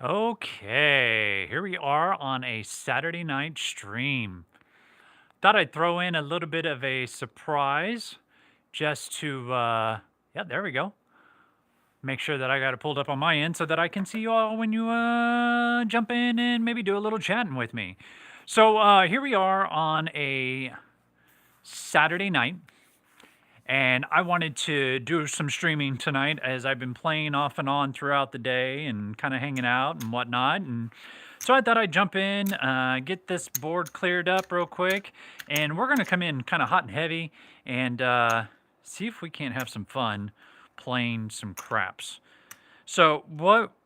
Okay, here we are on a Saturday night stream. Thought I'd throw in a little bit of a surprise just to, yeah, there we go. Make sure that I got it pulled up on my end so that I can see you all when you jump in and maybe do a little chatting with me. So here we are on a Saturday night, and I wanted to do some streaming tonight as I've been playing off and on throughout the day and kind of hanging out and whatnot. And so I thought I'd jump in, get this board cleared up real quick, and we're going to come in kind of hot and heavy and see if we can't have some fun playing some craps. So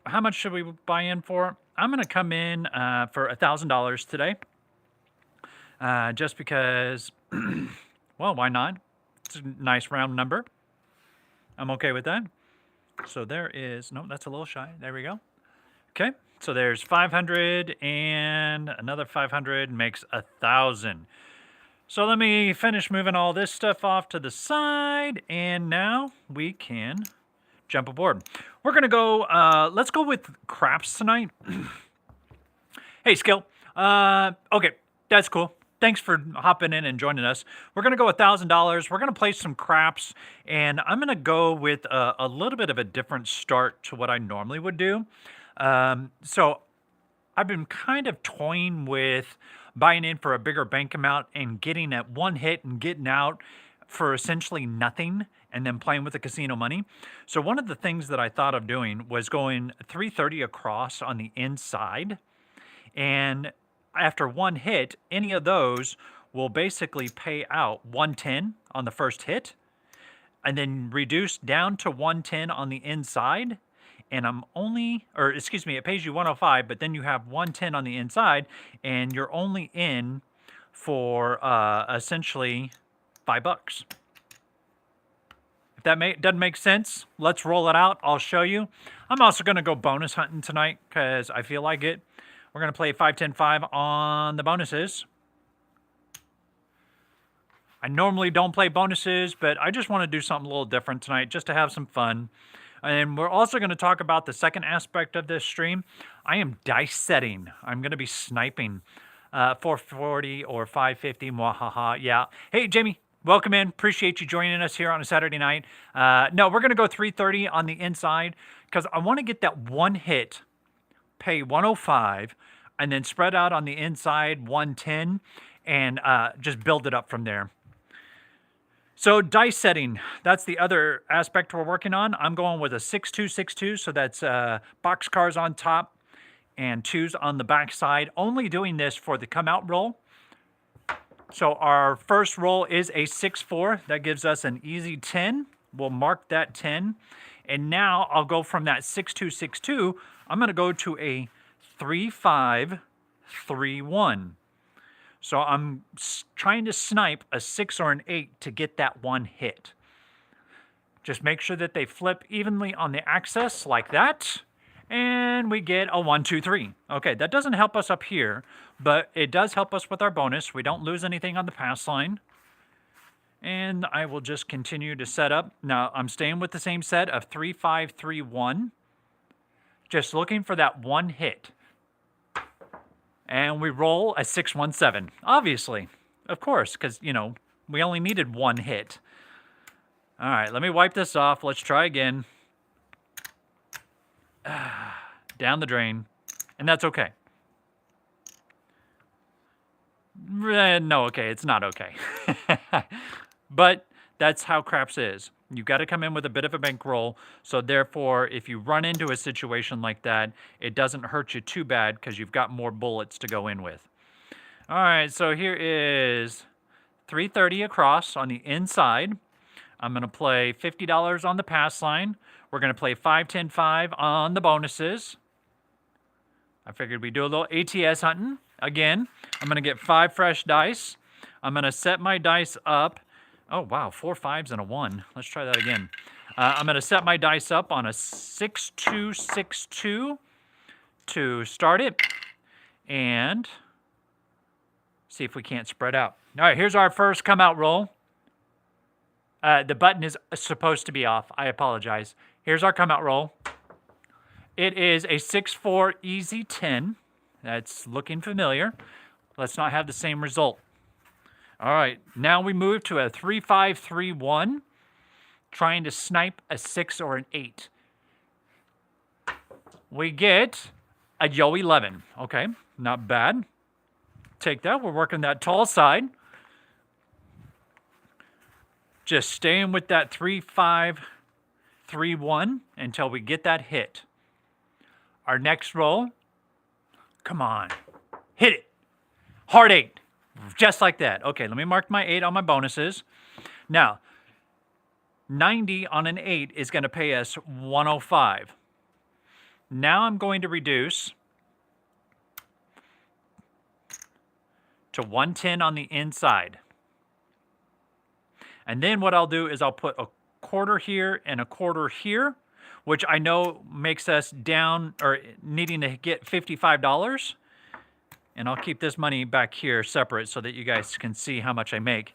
how much should we buy in for? I'm going to come in for $1,000 today, just because, well, why not? It's a nice round number. I'm okay with that. So there is, no, that's a little shy. There we go. Okay, so there's 500 and another 500 makes 1,000. So let me finish moving all this stuff off to the side, and now we can jump aboard. We're gonna go, let's go with craps tonight. Hey, Skill. Okay, that's cool. Thanks for hopping in and joining us. We're gonna go $1,000. We're gonna play some craps, and I'm gonna go with a little bit of a different start to what I normally would do. So I've been kind of toying with buying in for a bigger bank amount and getting that one hit and getting out for essentially nothing and then playing with the casino money. So one of the things that I thought of doing was going 330 across on the inside, and after one hit, any of those will basically pay out 110 on the first hit and then reduce down to 110 on the inside. And it pays you 105, but then you have 110 on the inside, and you're only in for essentially $5. If that doesn't make sense, let's roll it out. I'll show you. I'm also going to go bonus hunting tonight because I feel like it. We're going to play 5, 10, 5 on the bonuses. I normally don't play bonuses, but I just want to do something a little different tonight just to have some fun. And we're also going to talk about the second aspect of this stream. I am dice setting. I'm going to be sniping 440 or 550. Mwahaha. Yeah. Hey, Jamie, welcome in. Appreciate you joining us here on a Saturday night. No, we're going to go 330 on the inside because I want to get that one hit, pay 105, and then spread out on the inside 110 and just build it up from there. So dice setting, that's the other aspect we're working on. I'm going with a 6-2-6-2, so that's boxcars on top and 2s on the back side. Only doing this for the come out roll. So our first roll is a 6-4. That gives us an easy 10. We'll mark that 10. And now I'll go from that 6-2-6-2. I'm going to go to a 3-5-3-1. So I'm trying to snipe a 6 or an 8 to get that one hit. Just make sure that they flip evenly on the axis like that. And we get a 1, 2, 3. Okay, that doesn't help us up here, but it does help us with our bonus. We don't lose anything on the pass line. And I will just continue to set up. Now, I'm staying with the same set of 3, 5, 3, 1. Just looking for that one hit. And we roll a 6-1-7. Obviously, of course, because, we only needed one hit. All right, let me wipe this off. Let's try again. Down the drain. And that's okay. No, okay, it's not okay. But that's how craps is. You've got to come in with a bit of a bankroll. So therefore, if you run into a situation like that, it doesn't hurt you too bad because you've got more bullets to go in with. All right, so here is 330 across on the inside. I'm going to play $50 on the pass line. We're going to play 5, 10, 5 on the bonuses. I figured we'd do a little ATS hunting. Again, I'm going to get 5 fresh dice. I'm going to set my dice up. Oh, wow, 4 5s and a 1. Let's try that again. I'm going to set my dice up on a 6-2-6-2 to start it and see if we can't spread out. All right, here's our first come out roll. The button is supposed to be off. I apologize. Here's our come out roll. It is a 6-4 easy 10. That's looking familiar. Let's not have the same result. All right, now we move to a 3-5-3-1, trying to snipe a 6 or an 8. We get a yo 11. Okay, not bad. Take that. We're working that tall side. Just staying with that 3-5-3-1 until we get that hit. Our next roll. Come on. Hit it. Hard 8. Just like that. Okay, let me mark my 8 on my bonuses. Now, 90 on an 8 is going to pay us 105. Now I'm going to reduce to 110 on the inside. And then what I'll do is I'll put a quarter here and a quarter here, which I know makes us down or needing to get $55. And I'll keep this money back here separate so that you guys can see how much I make.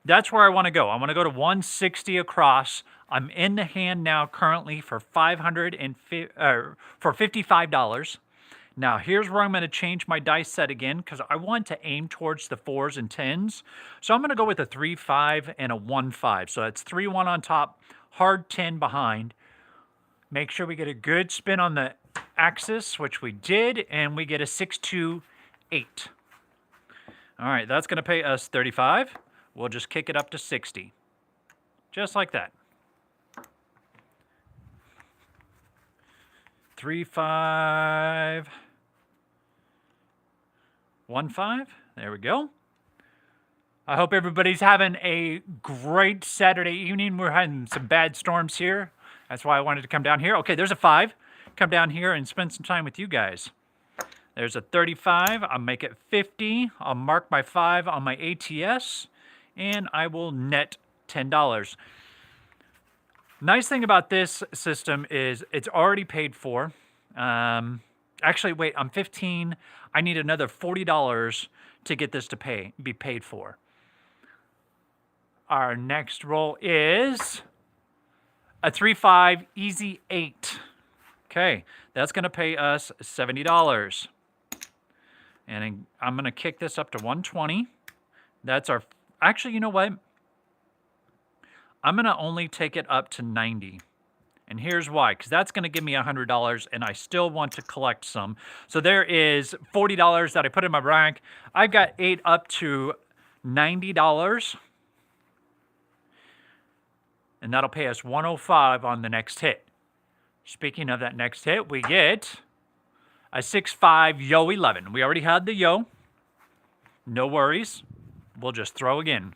That's where I want to go. I want to go to 160 across. I'm in the hand now currently for $55. Now here's where I'm going to change my dice set again because I want to aim towards the 4s and 10s. So I'm going to go with a 3-5 and a 1-5. So that's 3-1 on top, hard 10 behind. Make sure we get a good spin on the axis, which we did, and we get a 6-2-8. All right, that's going to pay us 35. We'll just kick it up to 60. Just like that. 3-5, 1-5. There we go. I hope everybody's having a great Saturday evening. We're having some bad storms here. That's why I wanted to come down here. Okay, there's a 5. Come down here and spend some time with you guys. There's a 35. I'll make it 50. I'll mark my 5 on my ATS. And I will net $10. Nice thing about this system is it's already paid for. Actually, wait, I'm 15. I need another $40 to get this to be paid for. Our next roll is a 3-5 easy 8. Okay, that's going to pay us $70. And I'm going to kick this up to 120. That's our... Actually, you know what? I'm going to only take it up to 90. And here's why. Because that's going to give me $100, and I still want to collect some. So there is $40 that I put in my rank. I've got 8 up to $90. And that'll pay us 105 on the next hit. Speaking of that next hit, we get a 6-5 yo 11. We already had the yo. No worries. We'll just throw again.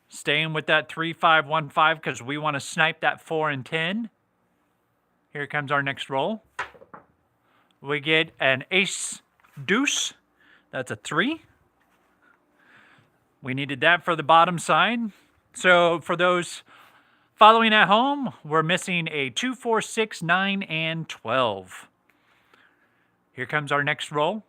Staying with that 3-5-1-5 because we want to snipe that 4 and 10. Here comes our next roll. We get an ace deuce. That's a 3. We needed that for the bottom side. So for those following at home, we're missing a 2, 4, 6, 9, and 12. Here comes our next roll.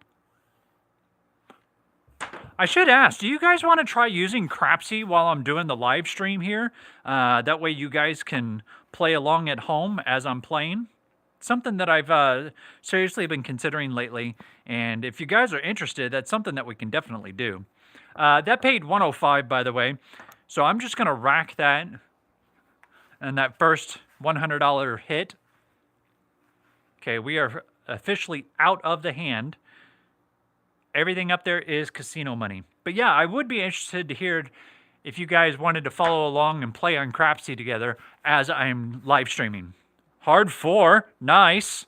I should ask, do you guys want to try using Crapsy while I'm doing the live stream here? That way you guys can play along at home as I'm playing. Something that I've seriously been considering lately. And if you guys are interested, that's something that we can definitely do. That paid 105, by the way. So I'm just going to rack that and that first $100 hit. Okay, we are officially out of the hand. Everything up there is casino money. But yeah, I would be interested to hear if you guys wanted to follow along and play on Crapsy together as I'm live streaming. Hard 4. Nice.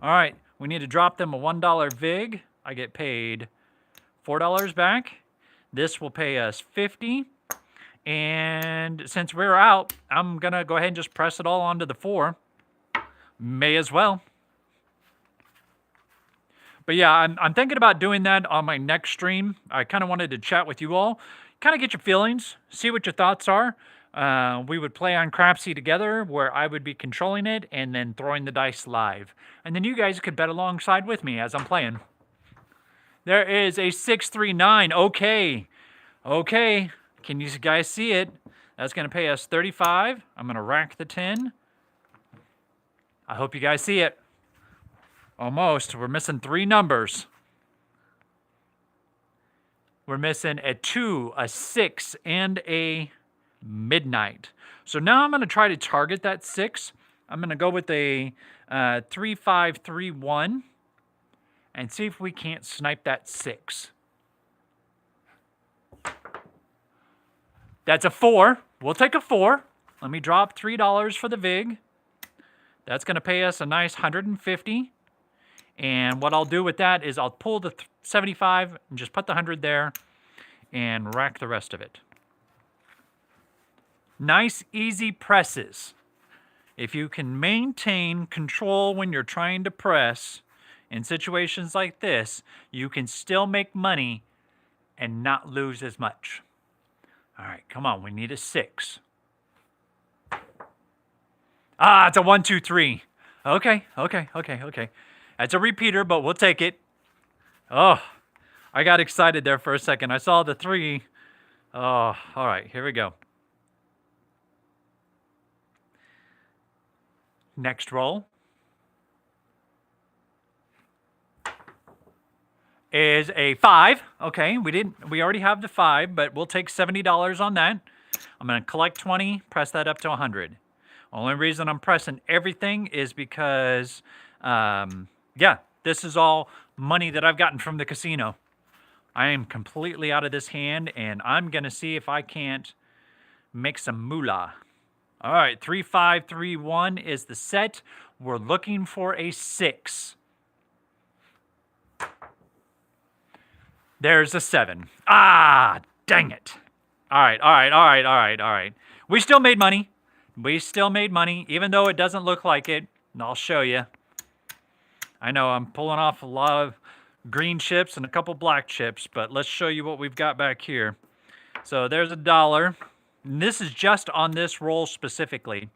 All right, we need to drop them a $1 VIG. I get paid $4 back. This will pay us $50. And since we're out, I'm going to go ahead and just press it all onto the 4. May as well. But yeah, I'm thinking about doing that on my next stream. I kind of wanted to chat with you all, kind of get your feelings, see what your thoughts are. We would play on Crapsy together where I would be controlling it and then throwing the dice live. And then you guys could bet alongside with me as I'm playing. There is a 639. Okay. Okay. Can you guys see it? That's going to pay us $35. I'm going to rack the 10. I hope you guys see it. Almost. We're missing 3 numbers. We're missing a 2, a 6, and a midnight. So now I'm going to try to target that 6. I'm going to go with a 3531 and see if we can't snipe that 6. That's a 4. We'll take a 4. Let me drop $3 for the VIG. That's going to pay us a nice 150. And what I'll do with that is I'll pull the 75 and just put the 100 there and rack the rest of it. Nice, easy presses. If you can maintain control when you're trying to press in situations like this, you can still make money and not lose as much. All right, come on. We need a 6. Ah, it's a 1, 2, 3. Okay. That's a repeater, but we'll take it. Oh, I got excited there for a second. I saw the 3. Oh, all right, here we go. Next roll is a 5. Okay, we already have the 5, but we'll take $70 on that. I'm going to collect 20, press that up to 100. Only reason I'm pressing everything is because, yeah, this is all money that I've gotten from the casino. I am completely out of this hand, and I'm going to see if I can't make some moolah. All right, 3531 is the set. We're looking for a 6. There's a 7. Ah, dang it. All right. We still made money. Even though it doesn't look like it. And I'll show you. I know I'm pulling off a lot of green chips and a couple black chips, but let's show you what we've got back here. So there's $1. And this is just on this roll specifically.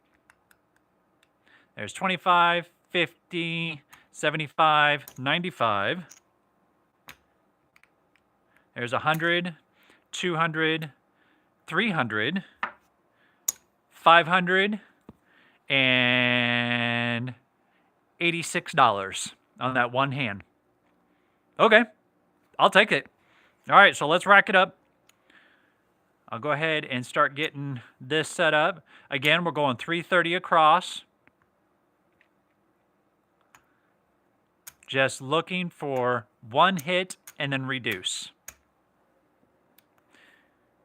There's 25, 50, 75, 95. There's 100, 200, 300, 500, and $86 on that one hand. Okay, I'll take it. All right, so let's rack it up. I'll go ahead and start getting this set up. Again, we're going 330 across. Just looking for one hit and then reduce.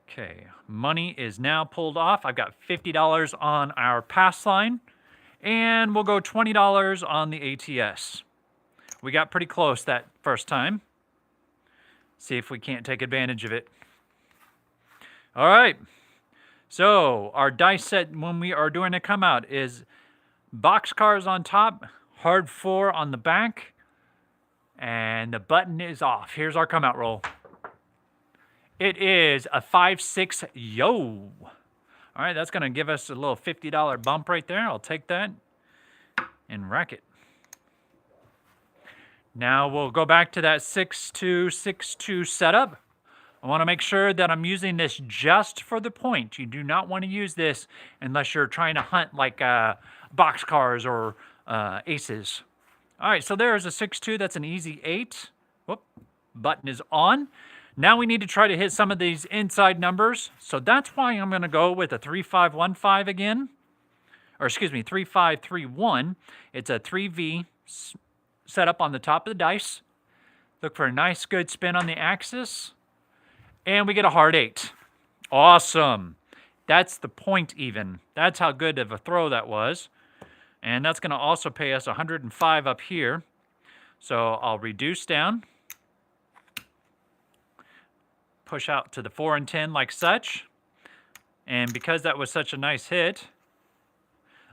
Okay, money is now pulled off. I've got $50 on our pass line, and we'll go $20 on the ATS. We got pretty close that first time. See if we can't take advantage of it. All right, so our dice set when we are doing a come out is boxcars on top, hard 4 on the back, and the button is off. Here's our come out roll. It is a 5-6 yo. All right, that's going to give us a little $50 bump right there. I'll take that and rack it. Now we'll go back to that 6-2, 6-2 setup. I want to make sure that I'm using this just for the point. You do not want to use this unless you're trying to hunt like boxcars or aces. All right, so there's a 6-2. That's an easy 8. Whoop, button is on. Now we need to try to hit some of these inside numbers. So that's why I'm going to go with a 3515 again. Or excuse me, 3531. It's a 3V set up on the top of the dice. Look for a nice good spin on the axis. And we get a hard 8. Awesome. That's the point even. That's how good of a throw that was. And that's going to also pay us 105 up here. So I'll reduce down. Push out to the 4 and 10 like such. And because that was such a nice hit,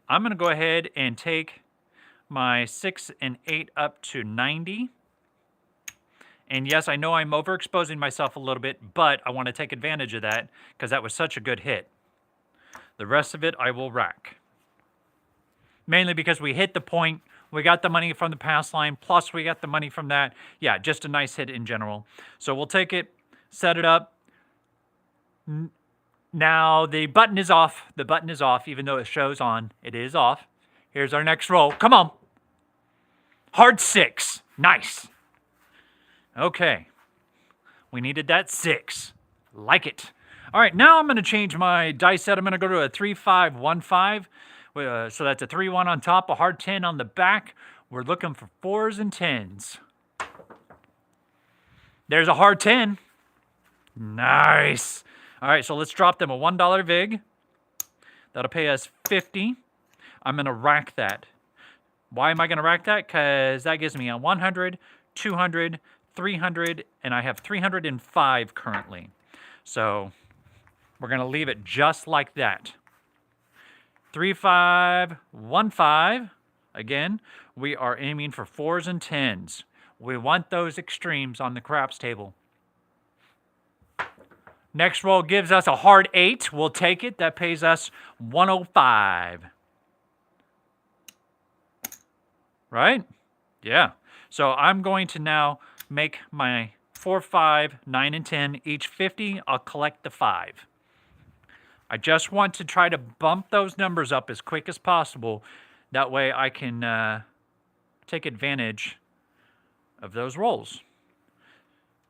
I'm going to go ahead and take my 6 and 8 up to 90. And yes, I know I'm overexposing myself a little bit, but I want to take advantage of that because that was such a good hit. The rest of it I will rack. Mainly because we hit the point, we got the money from the pass line, plus we got the money from that. Yeah, just a nice hit in general. So we'll take it, set it up. Now the button is off. The button is off, even though it shows on. It is off. Here's our next roll. Come on. Hard 6. Nice. Okay. We needed that 6. Like it. All right, now I'm going to change my dice set. I'm going to go to a 3-5-1-5. So that's a 3-1 on top, a hard 10 on the back. We're looking for 4s and 10s. There's a hard 10. Nice. All right, so let's drop them a $1 VIG. That'll pay us 50. I'm going to rack that. Why am I going to rack that? Because that gives me a 100, 200, 300, and I have 305 currently. So we're going to leave it just like that. 3-5-1-5. Again, we are aiming for 4s and 10s. We want those extremes on the craps table. Next roll gives us a hard 8. We'll take it. That pays us 105. Right? Yeah. So I'm going to now make my 4, 5, 9, and 10 each 50. I'll collect the 5. I just want to try to bump those numbers up as quick as possible. That way I can take advantage of those rolls.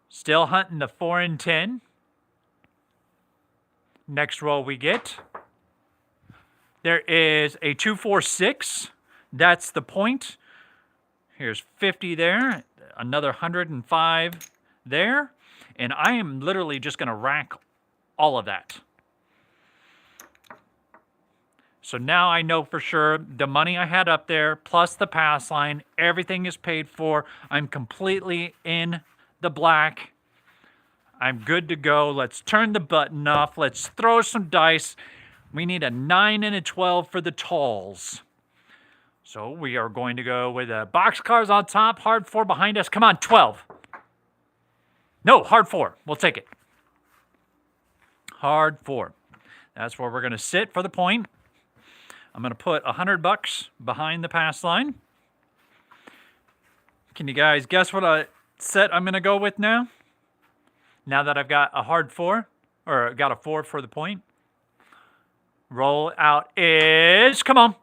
Still hunting the 4 and 10. Next roll we get. There is a 2-4-6. That's the point. Here's 50 there. Another 105 there. And I am literally just going to rack all of that. So now I know for sure the money I had up there, plus the pass line, everything is paid for. I'm completely in the black. I'm good to go. Let's turn the button off. Let's throw some dice. We need a 9 and a 12 for the talls. So we are going to go with boxcars on top, hard 4 behind us. Come on, 12. No, hard 4. We'll take it. Hard 4. That's where we're going to sit for the point. I'm going to put $100 behind the pass line. Can you guys guess what set I'm going to go with now? Now that I've got a hard 4, or got a 4 for the point. Roll out is, come on,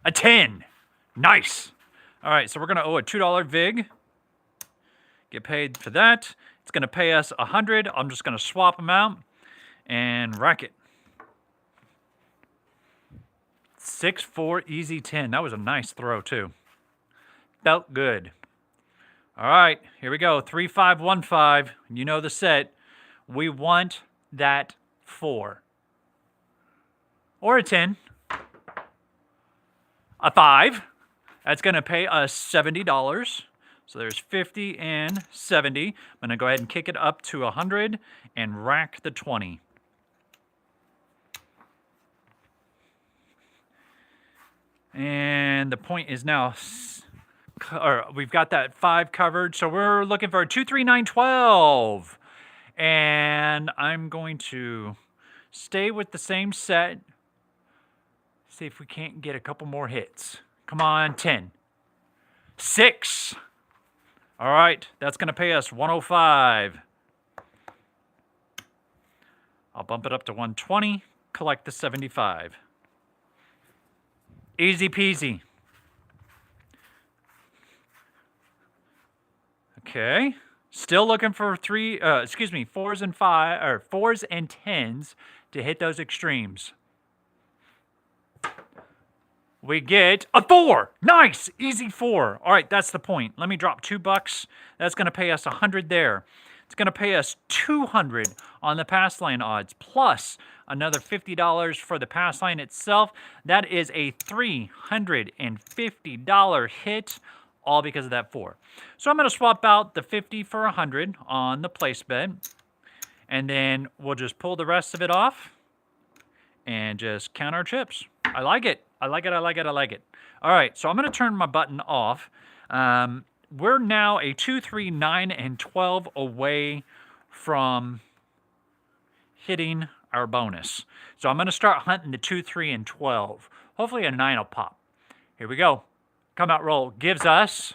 a 10. Nice. All right, so we're going to owe a $2 VIG. Get paid for that. It's going to pay us 100. I'm just going to swap them out and rack it. 6-4 easy 10. That was a nice throw too. Felt good. All right, here we go. 3-5-1-5. You know the set. We want that 4. Or a 10. A 5. That's going to pay us $70. So there's 50 and 70. I'm going to go ahead and kick it up to 100 and rack the 20. And the point is now, or we've got that 5 covered. So we're looking for a 2, 3, 9, 12. And I'm going to stay with the same set. See if we can't get a couple more hits. Come on, 10. 6. All right, that's going to pay us 105. I'll bump it up to 120, collect the 75. Easy peasy. Okay. Still looking for 4s and 5 or 4s and 10s to hit those extremes. We get a 4. Nice. Easy 4. All right, that's the point. Let me drop $2. That's going to pay us 100 there. It's going to pay us 200 on the pass line odds, plus another $50 for the pass line itself. That is a $350 hit, all because of that 4. So I'm going to swap out the 50 for 100 on the place bet, and then we'll just pull the rest of it off and just count our chips. I like it. I like it. I like it. I like it. All right, so I'm going to turn my button off. We're now a 2, 3, 9, and 12 away from hitting our bonus. So I'm going to start hunting the 2, 3, and 12. Hopefully a 9 will pop. Here we go. Come out roll gives us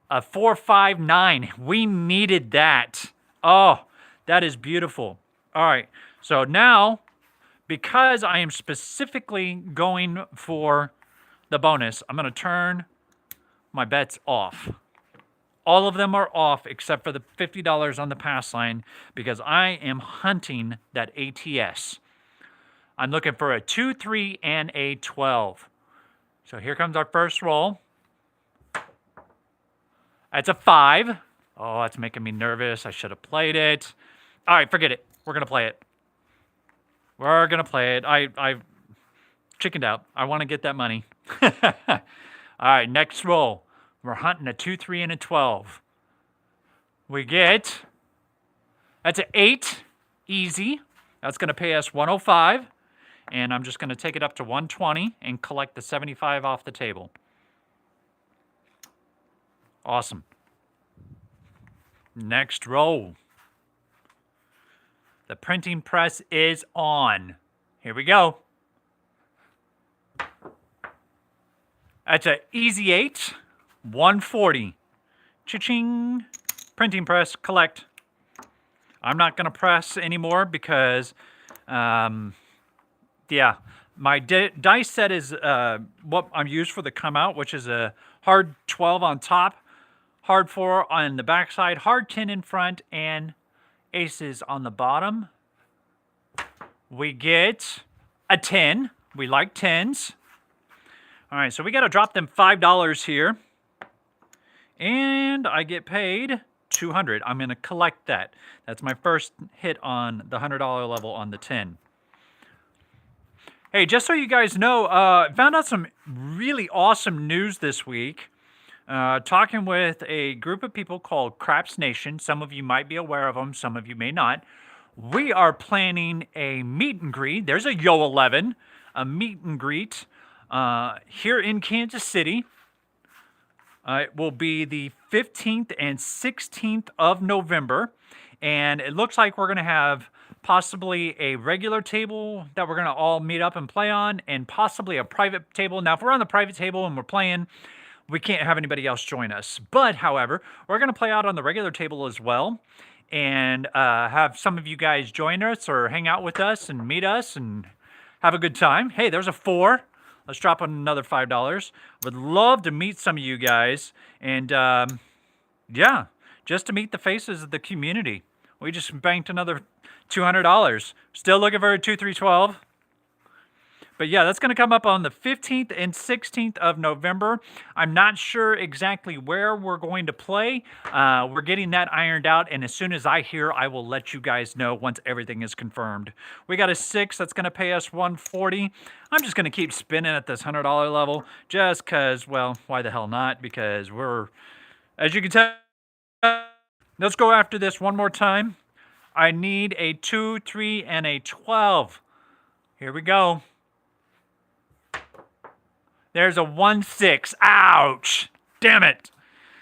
a 4, 5, 9. We needed that. Oh, that is beautiful. All right, so now, because I am specifically going for the bonus, I'm going to turn my bets off. All of them are off except for the $50 on the pass line because I am hunting that ATS. I'm looking for a 2, 3, and a 12. So here comes our first roll. That's a 5. Oh, that's making me nervous. I should have played it. All right, forget it. We're going to play it. We're going to play it. I chickened out. I want to get that money. All right, next roll. We're hunting a 2, 3, and a 12. We get, that's an 8, easy. That's going to pay us 105. And I'm just going to take it up to 120 and collect the 75 off the table. Awesome. Next roll. The printing press is on. Here we go. That's an easy 8, 140. Cha-ching. Printing press, collect. I'm not going to press anymore because, yeah, my dice set is what I'm used for the come out, which is a hard 12 on top, hard 4 on the backside, hard 10 in front, and aces on the bottom. We get a 10. We like 10s. All right, so we got to drop them $5 here. And I get paid $200. I'm going to collect that. That's my first hit on the $100 level on the 10. Hey, just so you guys know, found out some really awesome news this week. Talking with a group of people called Craps Nation. Some of you might be aware of them. Some of you may not. We are planning a meet and greet. There's a Yo 11, a meet and greet here in Kansas City. It will be the 15th and 16th of November. And it looks like we're going to have possibly a regular table that we're going to all meet up and play on, and possibly a private table. Now, if we're on the private table and we're playing, we can't have anybody else join us. But, however, we're going to play out on the regular table as well, and have some of you guys join us or hang out with us and meet us and have a good time. Hey, there's a 4. Let's drop another $5. Would love to meet some of you guys, and yeah, just to meet the faces of the community. We just banked another $200. Still looking for a 2, 3, 12. But yeah, that's going to come up on the 15th and 16th of November. I'm not sure exactly where we're going to play. We're getting that ironed out, and as soon as I hear, I will let you guys know once everything is confirmed. We got a 6 that's going to pay us $140. I'm just going to keep spinning at this $100 level just because, well, why the hell not? Because we're, as you can tell, let's go after this one more time. I need a 2, 3, and a 12. Here we go. There's a 1, 6. Ouch! Damn it!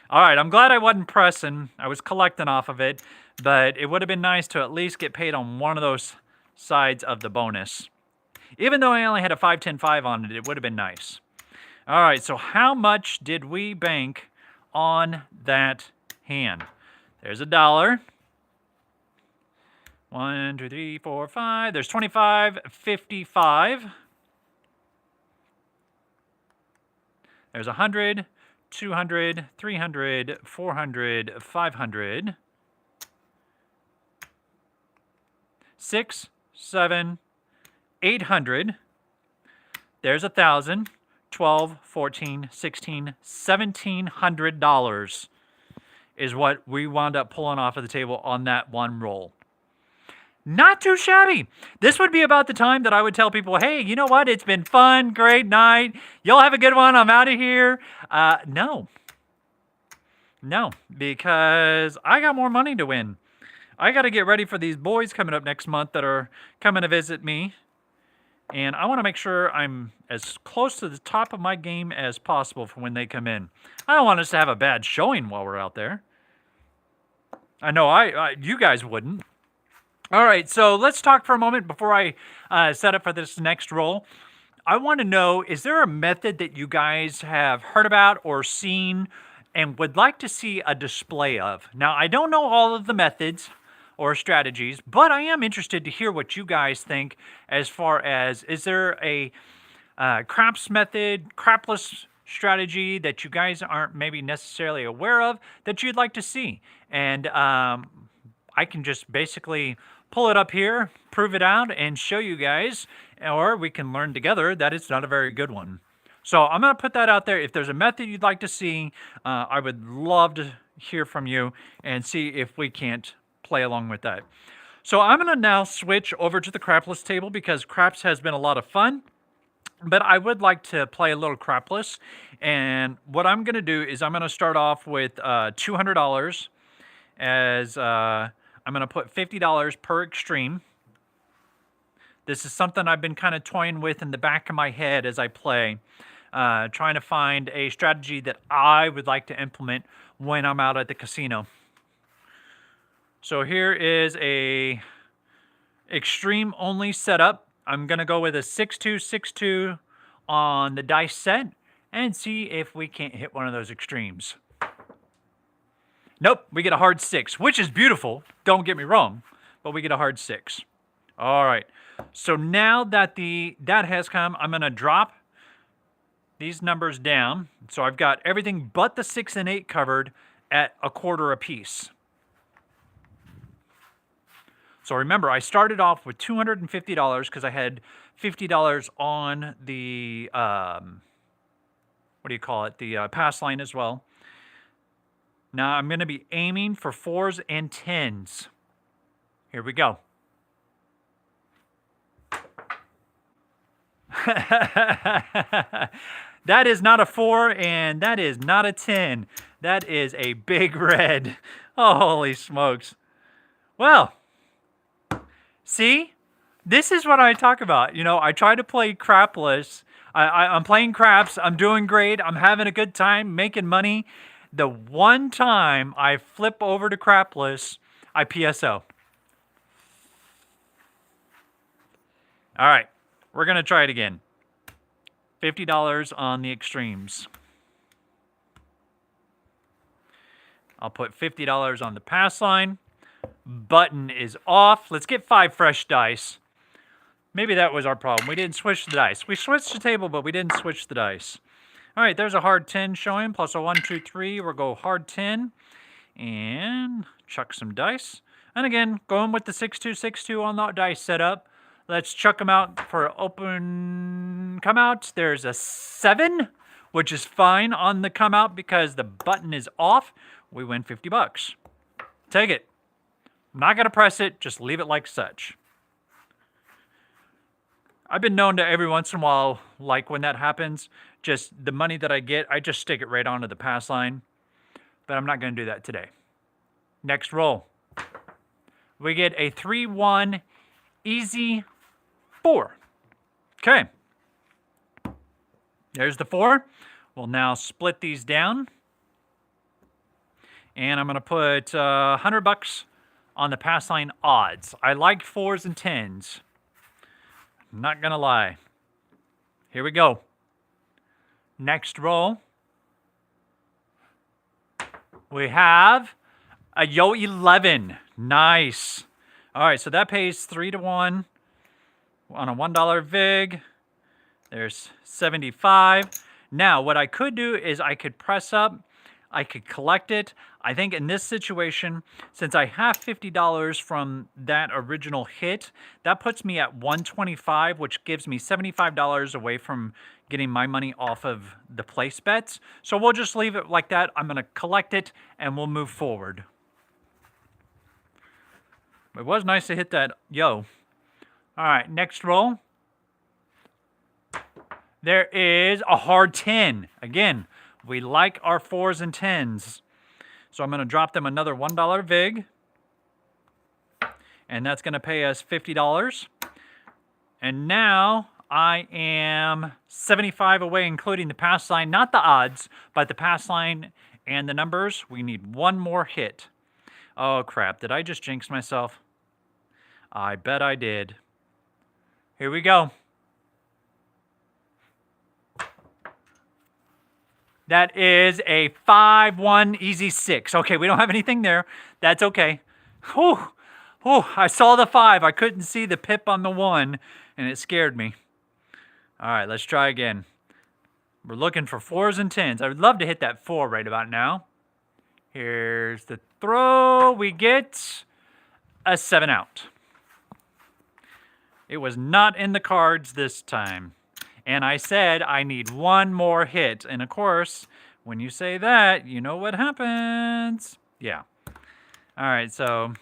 All right, I'm glad I wasn't pressing. I was collecting off of it, but it would have been nice to at least get paid on one of those sides of the bonus. Even though I only had a 5, 10, 5 on it, it would have been nice. All right, so how much did we bank on that hand? There's $1. 1, 2, 3, 4, 5. There's 25, 55. There's 100, 200, 300, 400, 500. 6, 7, 800. There's 1,000, 12, 14, 16, $1,700 is what we wound up pulling off of the table on that one roll. Not too shabby. This would be about the time that I would tell people, hey, you know what? It's been fun. Great night. Y'all have a good one. I'm out of here. No, because I got more money to win. I got to get ready for these boys coming up next month that are coming to visit me. And I want to make sure I'm as close to the top of my game as possible for when they come in. I don't want us to have a bad showing while we're out there. I know you guys wouldn't. All right, so let's talk for a moment before I set up for this next roll. I want to know, is there a method that you guys have heard about or seen and would like to see a display of? Now, I don't know all of the methods or strategies, but I am interested to hear what you guys think as far as, is there a craps method, crapless strategy that you guys aren't maybe necessarily aware of that you'd like to see. And I can just basically pull it up here, prove it out, and show you guys, or we can learn together that it's not a very good one. So I'm going to put that out there. If there's a method you'd like to see, I would love to hear from you and see if we can't play along with that. So I'm going to now switch over to the crapless table because craps has been a lot of fun. But I would like to play a little crapless. And what I'm going to do is I'm going to start off with $200 as I'm going to put $50 per extreme. This is something I've been kind of toying with in the back of my head as I play, trying to find a strategy that I would like to implement when I'm out at the casino. So here is a extreme only setup. I'm going to go with a 6-2-6-2 on the dice set and see if we can't hit one of those extremes. Nope, we get a hard 6, which is beautiful. Don't get me wrong, but we get a hard 6. All right, so now that that has come, I'm going to drop these numbers down. So I've got everything but the 6 and 8 covered at a quarter apiece. So remember, I started off with $250 because I had $50 on the, what do you call it, the pass line as well. Now I'm going to be aiming for 4s and 10s. Here we go. That is not a 4 and that is not a 10. That is a big red. Oh, holy smokes. Well, see, this is what I talk about. You know, I try to play crapless. I'm playing craps. I'm doing great. I'm having a good time, making money. The one time I flip over to crapless, I PSO. All right, we're going to try it again. $50 on the extremes. I'll put $50 on the pass line. Button is off. Let's get 5 fresh dice. Maybe that was our problem. We didn't switch the dice. We switched the table, but we didn't switch the dice. All right, there's a hard 10 showing, plus a 1, 2, 3. We'll go hard 10 and chuck some dice. And again, going with the 6-2-6-2 on the dice setup. Let's chuck them out for open come out. There's a 7, which is fine on the come out because the button is off. We win $50. Take it. I'm not going to press it. Just leave it like such. I've been known to every once in a while, like when that happens, just the money that I get, I just stick it right onto the pass line. But I'm not going to do that today. Next roll. We get a 3-1 easy 4. Okay. There's the 4. We'll now split these down. And I'm going to put $100 on the pass line odds. I like 4s and 10s. Not going to lie. Here we go. Next roll. We have a Yo 11. Nice. All right, so that pays 3-1 on a $1 VIG. There's 75. Now, what I could do is I could press up. I could collect it. I think in this situation, since I have $50 from that original hit, that puts me at $125, which gives me $75 away from getting my money off of the place bets. So we'll just leave it like that. I'm going to collect it, and we'll move forward. It was nice to hit that yo. All right, next roll. There is a hard 10. Again, we like our 4s and 10s. So I'm going to drop them another $1 VIG. And that's going to pay us $50. And now I am 75 away, including the pass line. Not the odds, but the pass line and the numbers. We need one more hit. Oh, crap. Did I just jinx myself? I bet I did. Here we go. That is a 5-1 easy 6. Okay, we don't have anything there. That's okay. Whew. Whew. I saw the 5. I couldn't see the pip on the 1, and it scared me. All right, let's try again. We're looking for 4s and 10s. I would love to hit that 4 right about now. Here's the throw. We get a 7 out. It was not in the cards this time. And I said I need one more hit. And of course, when you say that, you know what happens. Yeah. All right, so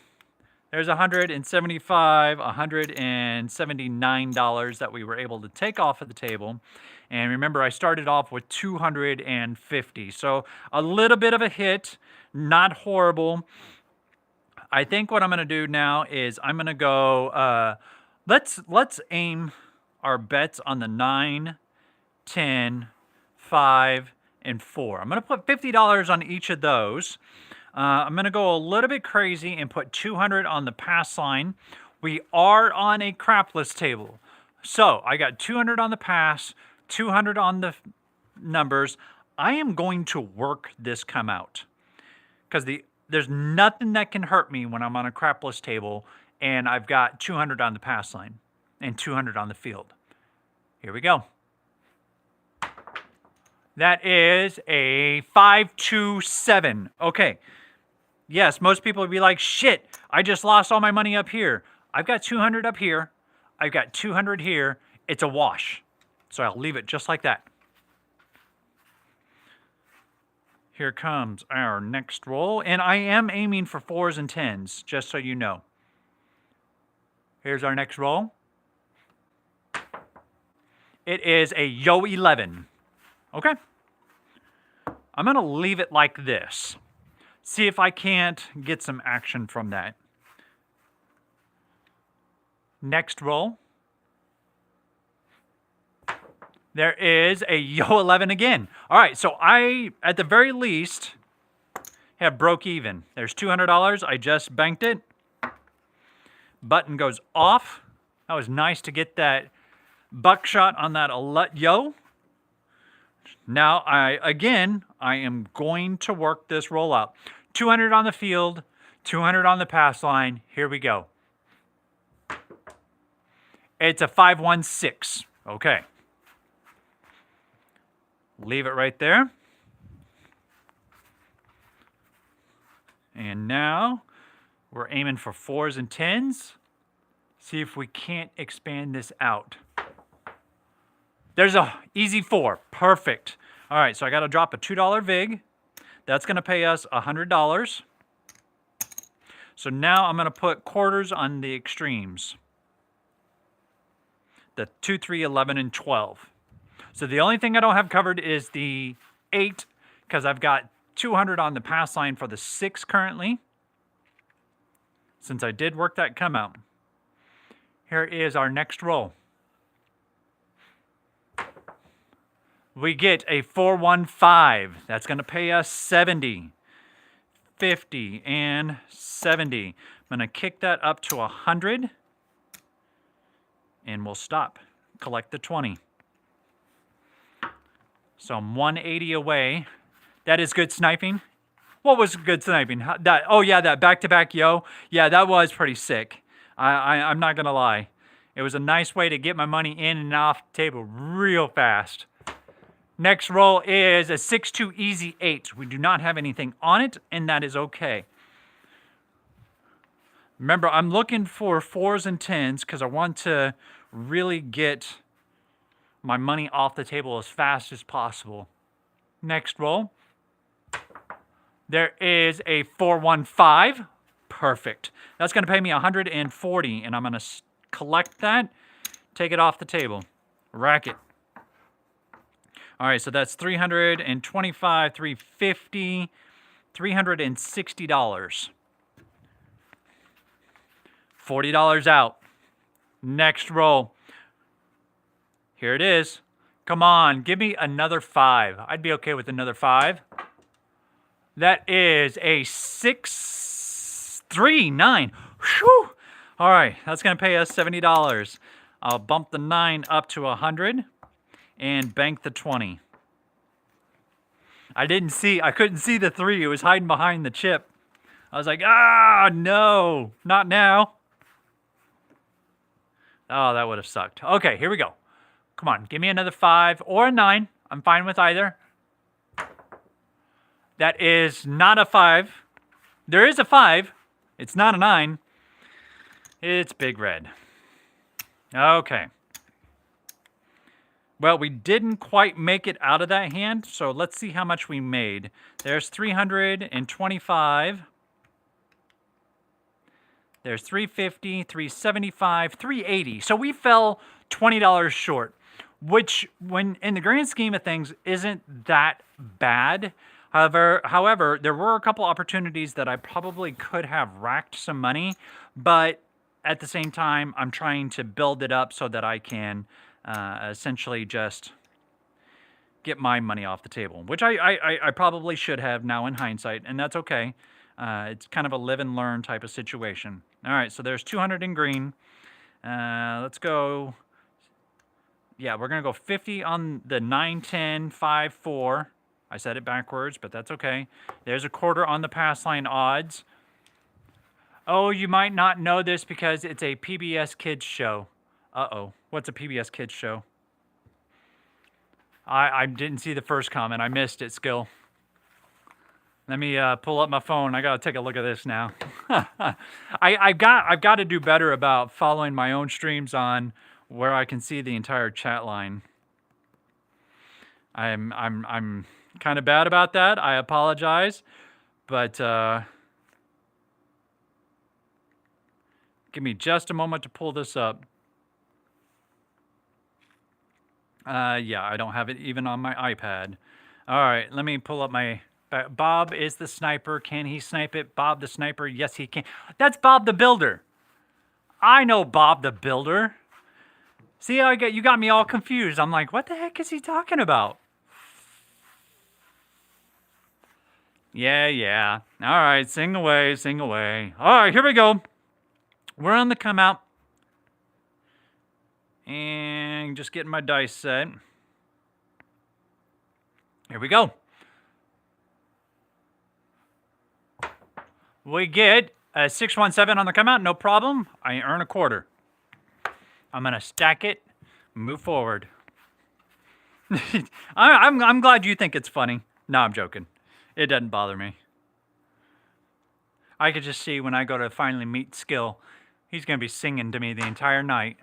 there's $175, $179 that we were able to take off of the table. And remember, I started off with 250. So a little bit of a hit, not horrible. I think what I'm going to do now is I'm going to go, let's aim our bets on the 9, 10, 5, and 4. I'm going to put $50 on each of those. I'm going to go a little bit crazy and put 200 on the pass line. We are on a crapless table. So I got 200 on the pass, 200 on the numbers. I am going to work this come out. Because there's nothing that can hurt me when I'm on a crapless table and I've got 200 on the pass line and 200 on the field. Here we go. That is a 527. Okay. Yes, most people would be like, shit, I just lost all my money up here. I've got 200 up here. I've got 200 here. It's a wash. So I'll leave it just like that. Here comes our next roll. And I am aiming for 4s and 10s, just so you know. Here's our next roll. It is a Yo 11. Okay. I'm going to leave it like this. See if I can't get some action from that. Next roll. There is a Yo 11 again. All right, so I, at the very least, have broke even. There's $200. I just banked it. Button goes off. That was nice to get that buckshot on that Yo. Now, I am going to work this rollout. 200 on the field, 200 on the pass line. Here we go. It's a 516. Okay. Leave it right there. And now we're aiming for 4s and 10s. See if we can't expand this out. There's a easy 4. Perfect. All right, so I got to drop a $2 VIG. That's going to pay us $100. So now I'm going to put quarters on the extremes. The 2, 3, 11, and 12. So the only thing I don't have covered is the 8, because I've got 200 on the pass line for the 6 currently, since I did work that come out. Here is our next roll. We get a 415. That's going to pay us 70, 50, and 70. I'm going to kick that up to 100, and we'll stop. Collect the 20. So I'm 180 away. That is good sniping. What was good sniping? Oh yeah, that back-to-back Yo. Yeah, that was pretty sick. I'm not going to lie. It was a nice way to get my money in and off the table real fast. Next roll is a 6-2 easy 8. We do not have anything on it, and that is okay. Remember, I'm looking for 4s and 10s because I want to really get my money off the table as fast as possible. Next roll. There is a 415. Perfect. That's going to pay me 140, and I'm going to collect that, take it off the table, rack it. All right, so that's $325, $350, $360. $40 out. Next roll. Here it is. Come on, give me another 5. I'd be okay with another 5. That is a 639. Whew. All right, that's going to pay us $70. I'll bump the 9 up to 100 and bank the 20. I couldn't see the 3. It was hiding behind the chip. I was like, no, not now. Oh, that would have sucked. Okay, here we go. Come on, give me another 5 or a 9. I'm fine with either. That is not a 5. There is a 5. It's not a 9. It's big red. Okay. Well, we didn't quite make it out of that hand, so let's see how much we made. There's 325. There's 350, 375, 380. So we fell $20 short, which, when in the grand scheme of things, isn't that bad. However, there were a couple opportunities that I probably could have racked some money, but at the same time, I'm trying to build it up so that I can essentially just get my money off the table, which I probably should have now in hindsight, and that's okay. It's kind of a live and learn type of situation. All right, so there's 200 in green. Let's go. Yeah, we're going to go 50 on the 9, 10, 5, 4. I said it backwards, but that's okay. There's a quarter on the pass line odds. Oh, you might not know this because it's a PBS Kids show. Uh-oh. What's a PBS Kids show? I didn't see the first comment. I missed it, Skill. Let me pull up my phone. I got to take a look at this now. I've got to do better about following my own streams on where I can see the entire chat line. I'm kind of bad about that. I apologize, but give me just a moment to pull this up. Yeah, I don't have it even on my iPad. All right, let me pull up my... Bob is the sniper. Can he snipe it? Bob the sniper. Yes, he can. That's Bob the Builder. I know Bob the Builder. See, you got me all confused. I'm like, what the heck is he talking about? Yeah. All right, sing away, sing away. All right, here we go. We're on the come out. And just getting my dice set. Here we go. We get a 617 on the come out, no problem. I earn a quarter. I'm going to stack it, move forward. I'm glad you think it's funny. No, I'm joking. It doesn't bother me. I could just see when I go to finally meet Skill, he's going to be singing to me the entire night.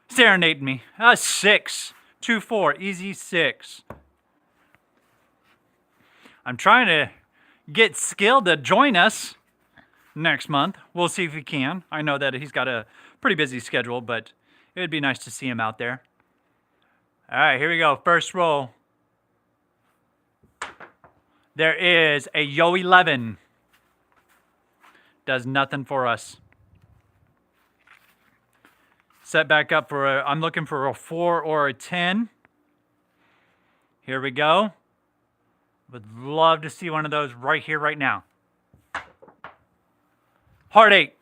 Serenading me. 6. 2, 4. Easy 6. I'm trying to get Skill to join us next month. We'll see if he can. I know that he's got a pretty busy schedule, but it would be nice to see him out there. All right, here we go. First roll. There is a Yo 11. Does nothing for us. Set back up for I'm looking for a 4 or a 10. Here we go. Would love to see one of those right here, right now. Heart 8.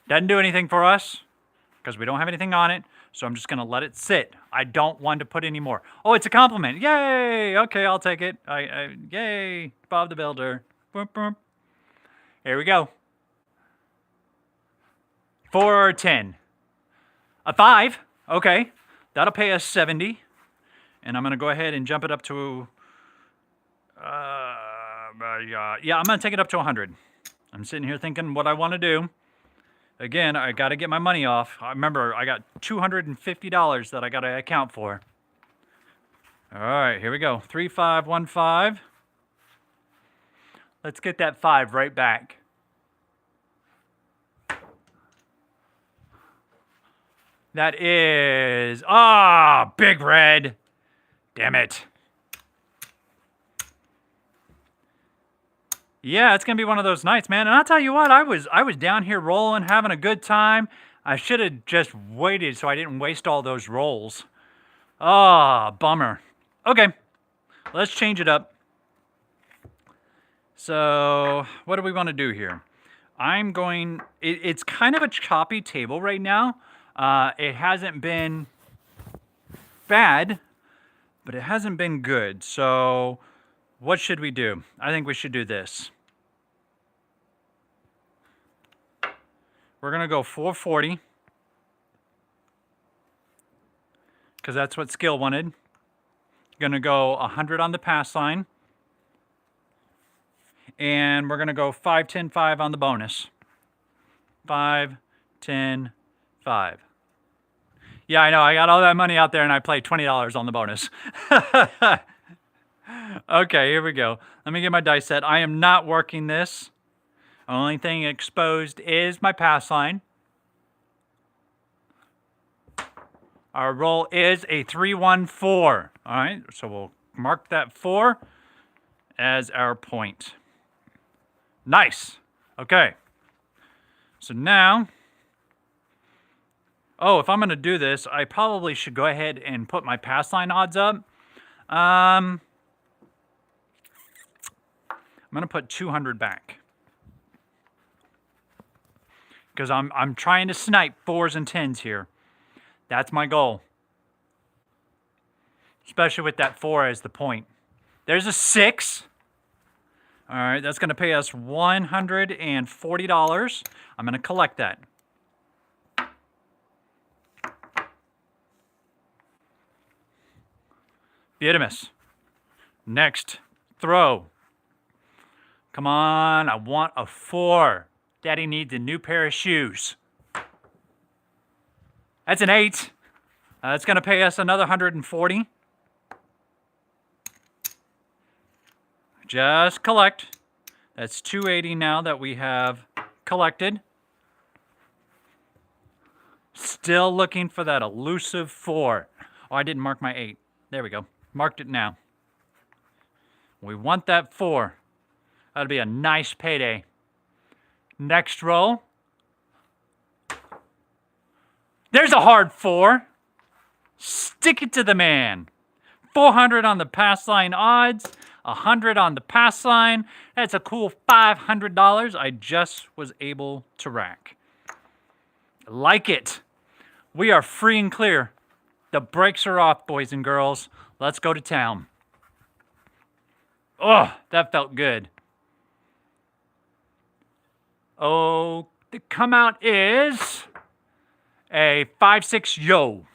Doesn't do anything for us because we don't have anything on it. So I'm just going to let it sit. I don't want to put any more. Oh, it's a compliment. Yay. Okay, I'll take it. Yay. Bob the Builder. Boom, boom. Here we go. 4 or 10. A 5. Okay. That'll pay us 70. And I'm going to go ahead and jump it up to... yeah, I'm going to take it up to 100. I'm sitting here thinking what I want to do. Again, I got to get my money off. I remember I got $250 that I got to account for. All right, here we go. 3515. Let's get that 5 right back. That is... big red. Damn it. Yeah, it's going to be one of those nights, man. And I'll tell you what, I was down here rolling, having a good time. I should have just waited so I didn't waste all those rolls. Bummer. Okay, let's change it up. So, what do we want to do here? I'm going... It's kind of a choppy table right now. It hasn't been bad, but it hasn't been good. So, what should we do? I think we should do this. We're going to go 440. because that's what skill wanted. Gonna go 100 on the pass line. And we're gonna go 5, 10, 5 on the bonus. 5, 10, 5. Yeah, I know, I got all that money out there and I played $20 on the bonus. Okay, here we go. Let me get my dice set. I am not working this. Only thing exposed is my pass line. Our roll is a 3, 1, 4. All right, so we'll mark that 4 as our point. Nice. Okay. So now, oh, if I'm going to do this, I probably should go ahead and put my pass line odds up. I'm going to put 200 back. Because I'm trying to snipe 4s and 10s here. That's my goal. Especially with that 4 as the point. There's a 6. All right, that's going to pay us $140. I'm going to collect that. Beautimous. Next, throw. Come on, I want a 4. Daddy needs a new pair of shoes. That's an 8. That's going to pay us another $140. Just collect. That's $280 now that we have collected. Still looking for that elusive 4. Oh, I didn't mark my 8. There we go. Marked it now. We want that 4. That'll be a nice payday. Next roll. There's a hard 4. Stick it to the man. 400 on the pass line odds. 100 on the pass line. That's a cool $500 I just was able to rack. Like it. We are free and clear. The brakes are off, boys and girls. Let's go to town. Oh, that felt good. Oh, the come out is a 5-6 yo.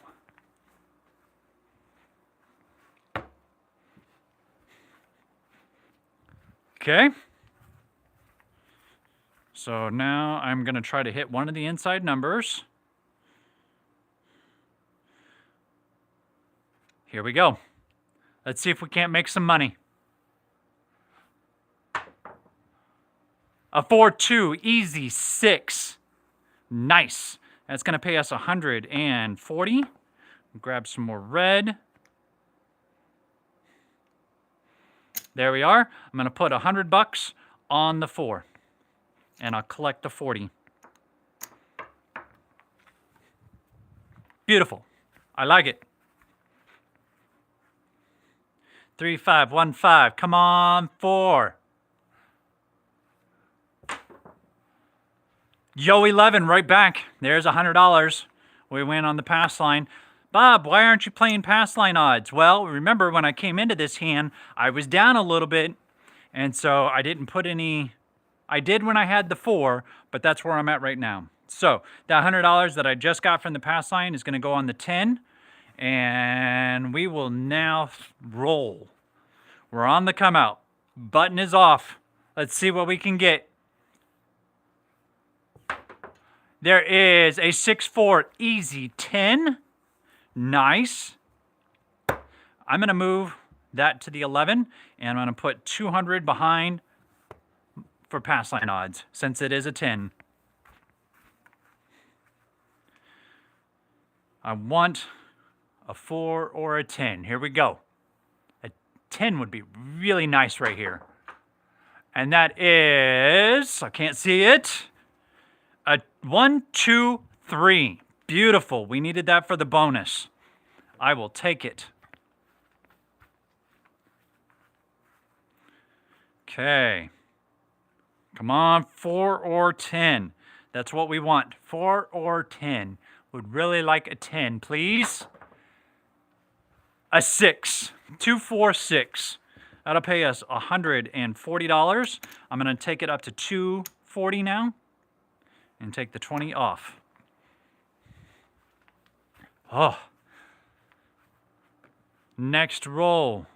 Okay. So now I'm going to try to hit one of the inside numbers. Here we go. Let's see if we can't make some money. A 4-2, easy 6. Nice. That's going to pay us $140. Grab some more red. There we are. I'm going to put $100 on the 4. And I'll collect the 40. Beautiful. I like it. 3, 5, 1, 5. Come on, 4. Yo, 11, right back. There's $100. We win on the pass line. Bob, why aren't you playing pass line odds? Well, remember when I came into this hand, I was down a little bit, and so I didn't put any. I did when I had the 4, but that's where I'm at right now. So that $100 that I just got from the pass line is going to go on the 10, and we will now roll. We're on the come out. Button is off. Let's see what we can get. There is a 6-4 easy 10. Nice. I'm going to move that to the 11, and I'm going to put 200 behind for pass line odds, since it is a 10. I want a 4 or a 10. Here we go. A 10 would be really nice right here. And that is, I can't see it, a 1, 2, 3. Beautiful. We needed that for the bonus. I will take it. Okay. Come on, 4 or 10. That's what we want. 4 or 10. Would really like a 10, please. A 6. 2, 4, 6. That'll pay us $140. I'm going to take it up to $240 now. And take the 20 off. Oh. Next roll.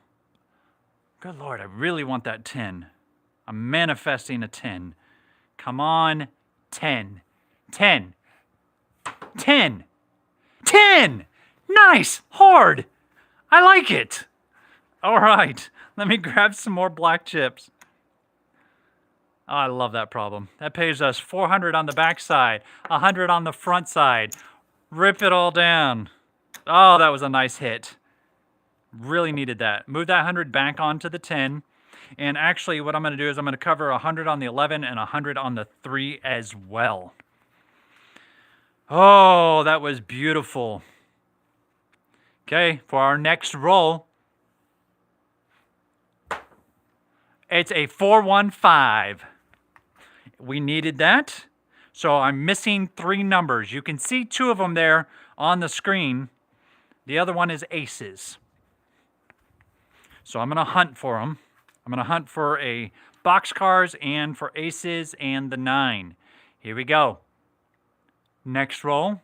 Good Lord, I really want that 10. I'm manifesting a 10. Come on, 10. 10. 10. 10! Nice! Hard! I like it! All right, let me grab some more black chips. Oh, I love that problem. That pays us 400 on the back side, 100 on the front side. Rip it all down. Oh, that was a nice hit. Really needed that. Move that 100 back onto the 10. And actually, what I'm going to do is I'm going to cover 100 on the 11 and 100 on the 3 as well. Oh, that was beautiful. Okay, for our next roll, it's a 415. We needed that. So I'm missing 3 numbers. You can see 2 of them there on the screen. The other one is aces. So I'm going to hunt for them. I'm going to hunt for a boxcars and for aces and the 9. Here we go. Next roll.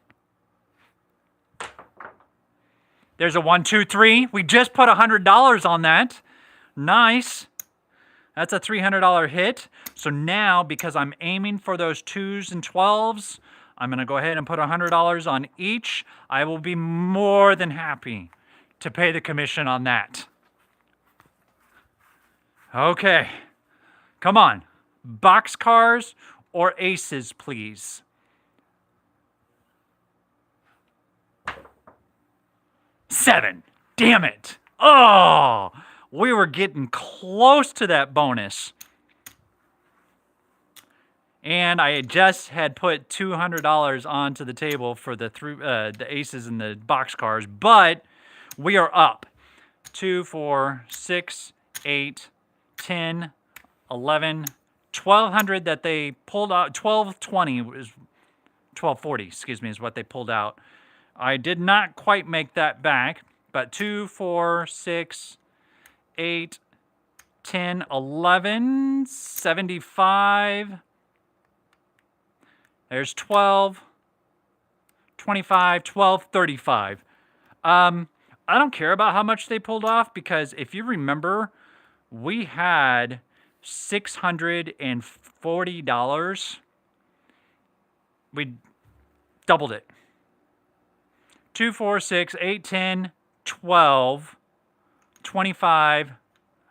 There's a 1, 2, 3. We just put $100 on that. Nice. That's a $300 hit. So now, because I'm aiming for those 2s and 12s, I'm going to go ahead and put $100 on each. I will be more than happy to pay the commission on that. Okay. Come on. Boxcars or aces, please. $7. Damn it. Oh, we were getting close to that bonus. And I just had put $200 onto the table for the aces and the boxcars, but we are up. 2, 4, 6, 8, 10, 11, 1200 that they pulled out. 1220 was 1240, excuse me, is what they pulled out. I did not quite make that back, but 2, 4, 6, 8, 10, 11, 75. There's 12, 25, 12, 35. I don't care about how much they pulled off because if you remember, we had $640. We doubled it. 2, 4, 6, 8, 10, 12, 25.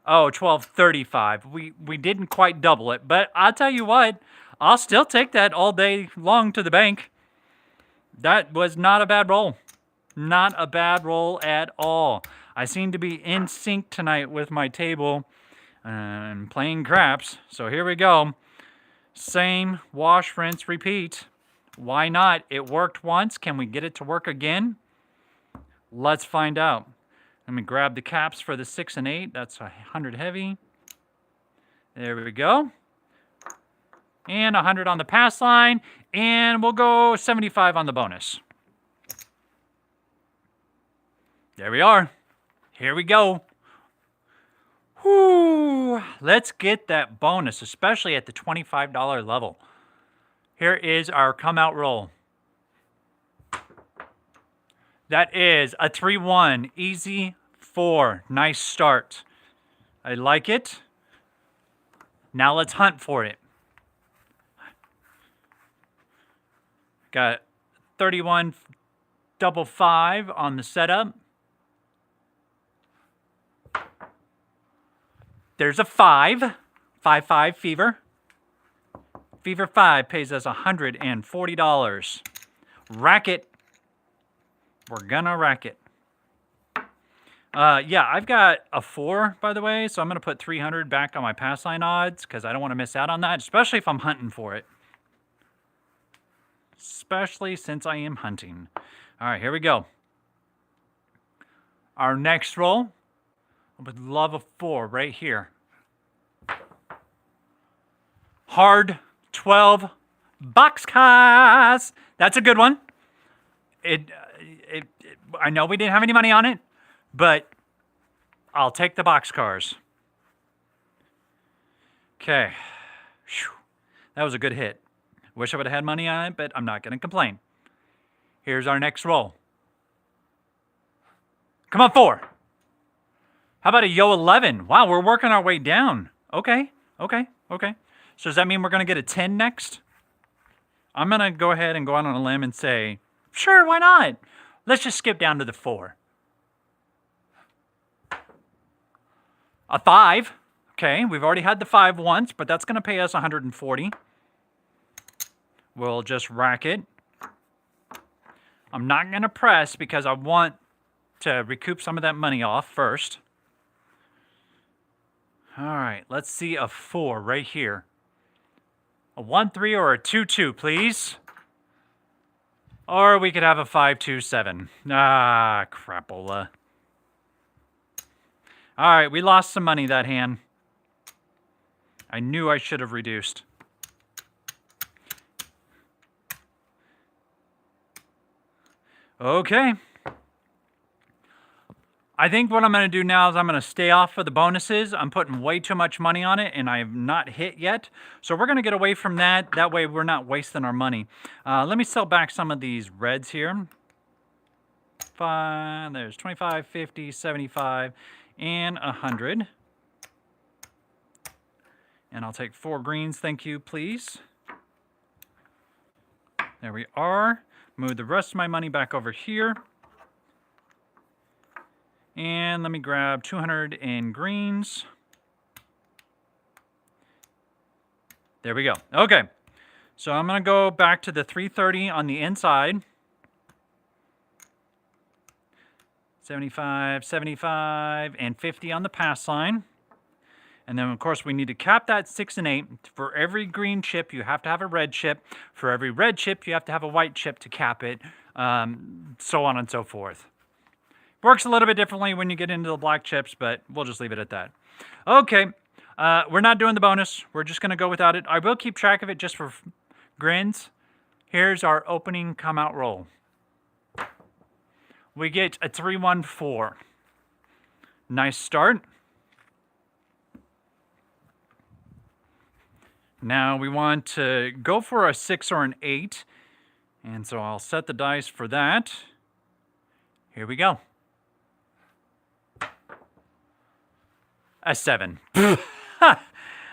Oh, 12, 35. We didn't quite double it, but I'll tell you what, I'll still take that all day long to the bank. That was not a bad roll. Not a bad roll at all. I seem to be in sync tonight with my table and playing craps. So here we go. Same wash, rinse, repeat. Why not? It worked once. Can we get it to work again? Let's find out. Let me grab the caps for the 6 and 8. That's 100 heavy. There we go. And 100 on the pass line. And we'll go 75 on the bonus. There we are. Here we go. Whoo! Let's get that bonus, especially at the $25 level. Here is our come out roll. That is a 3-1. Easy 4. Nice start. I like it. Now let's hunt for it. Got 31 double 5 on the setup. There's a 5. 5-5 fever. Fever 5 pays us $140. Rack it. We're gonna rack it. Yeah, I've got a 4, by the way, so I'm gonna put 300 back on my pass line odds because I don't want to miss out on that, especially if I'm hunting for it. Especially since I am hunting. All right, here we go. Our next roll, I would love a 4 right here. Hard 12 boxcars. That's a good one. I know we didn't have any money on it, but I'll take the boxcars. Okay. Whew. That was a good hit. Wish I would have had money on it, but I'm not going to complain. Here's our next roll. Come on, 4. How about a yo 11? Wow, we're working our way down. Okay, okay, okay. So does that mean we're going to get a 10 next? I'm going to go ahead and go out on a limb and say, sure, why not? Let's just skip down to the 4. A 5. Okay, we've already had the 5 once, but that's going to pay us 140. We'll just rack it. I'm not going to press because I want to recoup some of that money off first. All right, let's see a 4 right here. A 1-3 or a 2-2, please. Or we could have a 5-2-7. Ah, crapola. All right, we lost some money that hand. I knew I should have reduced. Okay. I think what I'm going to do now is I'm going to stay off of the bonuses. I'm putting way too much money on it, and I have not hit yet. So we're going to get away from that. That way we're not wasting our money. Let me sell back some of these reds here. There's 25, 50, 75, and 100. And I'll take 4 greens, thank you, please. There we are. Move the rest of my money back over here. And let me grab 200 in greens. There we go. Okay. So I'm going to go back to the 330 on the inside. 75, 75, and 50 on the pass line. And then, of course, we need to cap that 6 and 8. For every green chip, you have to have a red chip. For every red chip, you have to have a white chip to cap it. So on and so forth. Works a little bit differently when you get into the black chips, but we'll just leave it at that. Okay, we're not doing the bonus. We're just going to go without it. I will keep track of it just for grins. Here's our opening come out roll. We get a 3-1-4. Nice start. Now we want to go for a 6 or an 8. And so I'll set the dice for that. Here we go. A 7.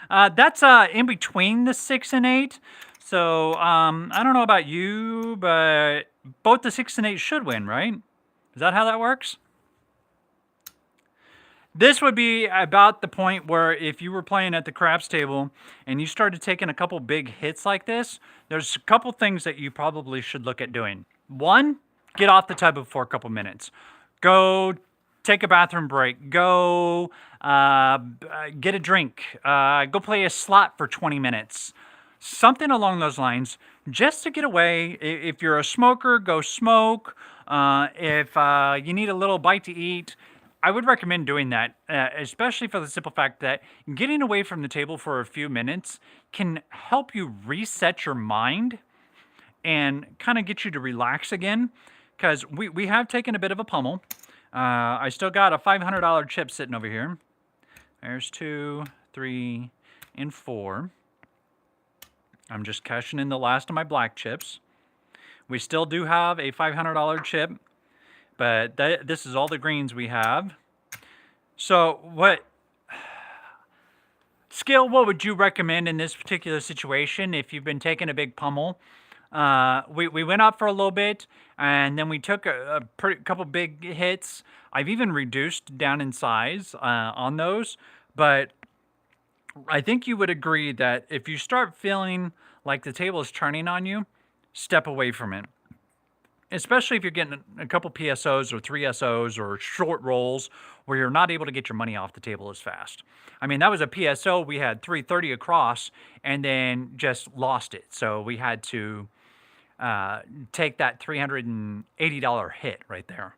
That's in between the 6 and 8. So I don't know about you, but both the 6 and 8 should win, right? Is that how that works? This would be about the point where if you were playing at the craps table and you started taking a couple big hits like this, there's a couple things that you probably should look at doing. 1, get off the tub for a couple minutes. Go take a bathroom break. Go get a drink. Go play a slot for 20 minutes. Something along those lines, just to get away. If you're a smoker, go smoke. If you need a little bite to eat, I would recommend doing that, especially for the simple fact that getting away from the table for a few minutes can help you reset your mind and kind of get you to relax again, because we have taken a bit of a pummel. I still got a $500 chip sitting over here. There's 2, 3, and 4. I'm just cashing in the last of my black chips. We still do have a $500 chip, but this is all the greens we have. So what would you recommend in this particular situation if you've been taking a big pummel? We went up for a little bit, and then we took a couple big hits. I've even reduced down in size on those, but I think you would agree that if you start feeling like the table is turning on you, step away from it. Especially if you're getting a couple PSOs or 3 SOs or short rolls where you're not able to get your money off the table as fast. I mean, that was a PSO. We had 330 across and then just lost it. So we had to take that $380 hit right there.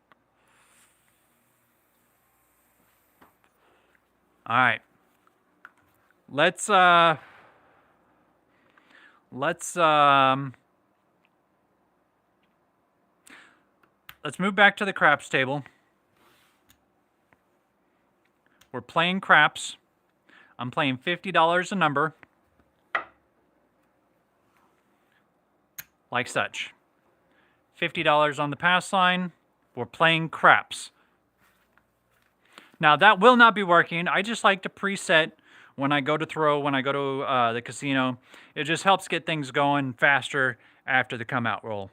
All right. Let's move back to the craps table. We're playing craps. I'm playing $50 a number. Like such. $50 on the pass line. We're playing craps. Now, that will not be working. I just like to preset when I go to throw, when I go to the casino. It just helps get things going faster after the come out roll.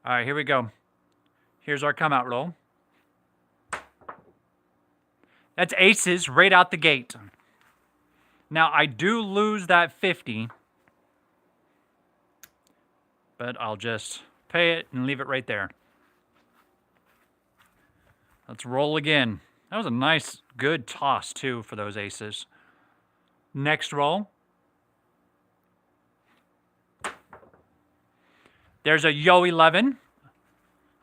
All right, here we go. Here's our come out roll. That's aces right out the gate. Now, I do lose that 50, but I'll just pay it and leave it right there. Let's roll again. That was a nice, good toss, too, for those aces. Next roll. There's a yo 11.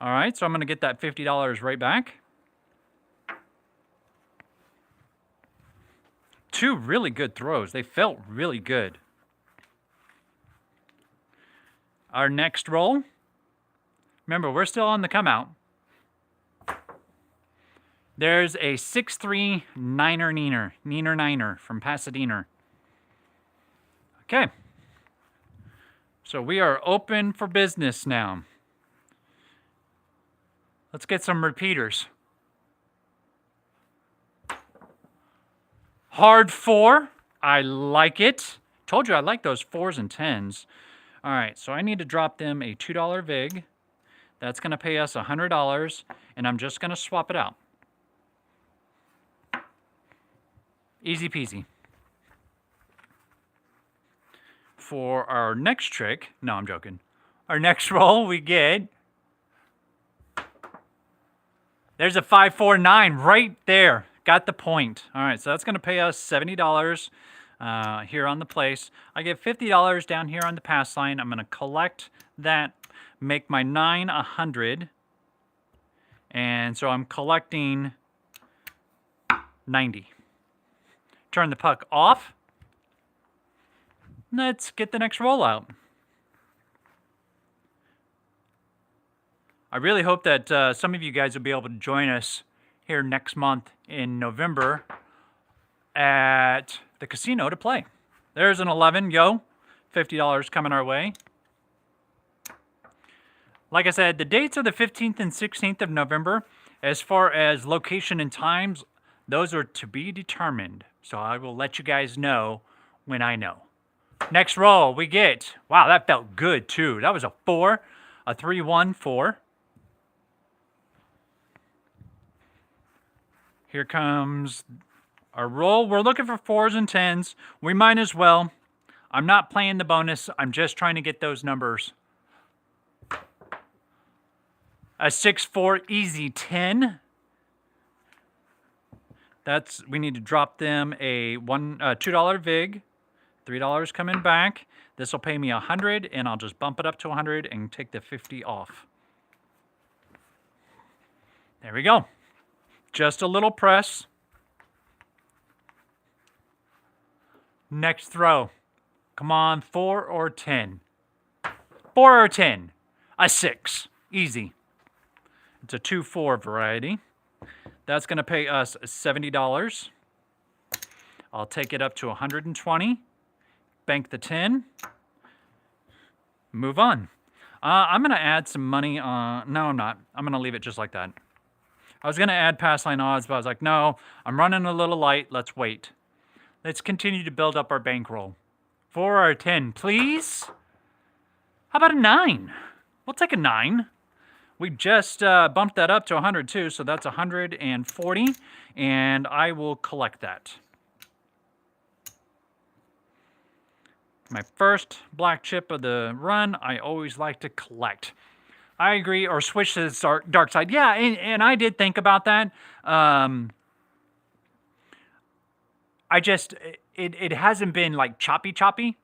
All right, so I'm going to get that $50 right back. Two really good throws. They felt really good. Our next roll. Remember, we're still on the come out. There's a 6-3 Niner from Pasadena. Okay. So we are open for business now. Let's get some repeaters. Hard 4. I like it. Told you I like those 4s and 10s. All right, so I need to drop them a $2 VIG. That's going to pay us $100, and I'm just going to swap it out. Easy peasy. For our next trick, no, I'm joking. Our next roll, we get, there's a 5-4-9 right there. Got the point. All right, so that's going to pay us $70 here on the place. I get $50 down here on the pass line. I'm going to collect that, make my 9 100. And so I'm collecting 90. Turn the puck off. Let's get the next roll out. I really hope that some of you guys will be able to join us here next month in November at the casino to play. There's an 11, yo. $50 coming our way. Like I said, the dates are the 15th and 16th of November. As far as location and times, those are to be determined. So I will let you guys know when I know. Next roll, we get, wow, that felt good too. That was a 4, a 3-1-4. Here comes our roll. We're looking for 4s and 10s. We might as well. I'm not playing the bonus. I'm just trying to get those numbers. A 6-4 easy 10. We need to drop them a $2 VIG. $3 coming back. This will pay me 100, and I'll just bump it up to 100 and take the 50 off. There we go. Just a little press. Next throw. Come on, 4 or 10. 4 or 10. A 6. Easy. It's a 2-4 variety. That's going to pay us $70. I'll take it up to 120. Bank the 10. Move on. I'm going to add some money on... No, I'm not. I'm going to leave it just like that. I was going to add pass line odds, but I was like, no, I'm running a little light. Let's wait. Let's continue to build up our bankroll. 4 or 10, please. How about a 9? We'll take a 9. We just bumped that up to 102, so that's 140, and I will collect that. My first black chip of the run, I always like to collect. I agree, or switch to the dark side. Yeah, and I did think about that. It hasn't been like choppy.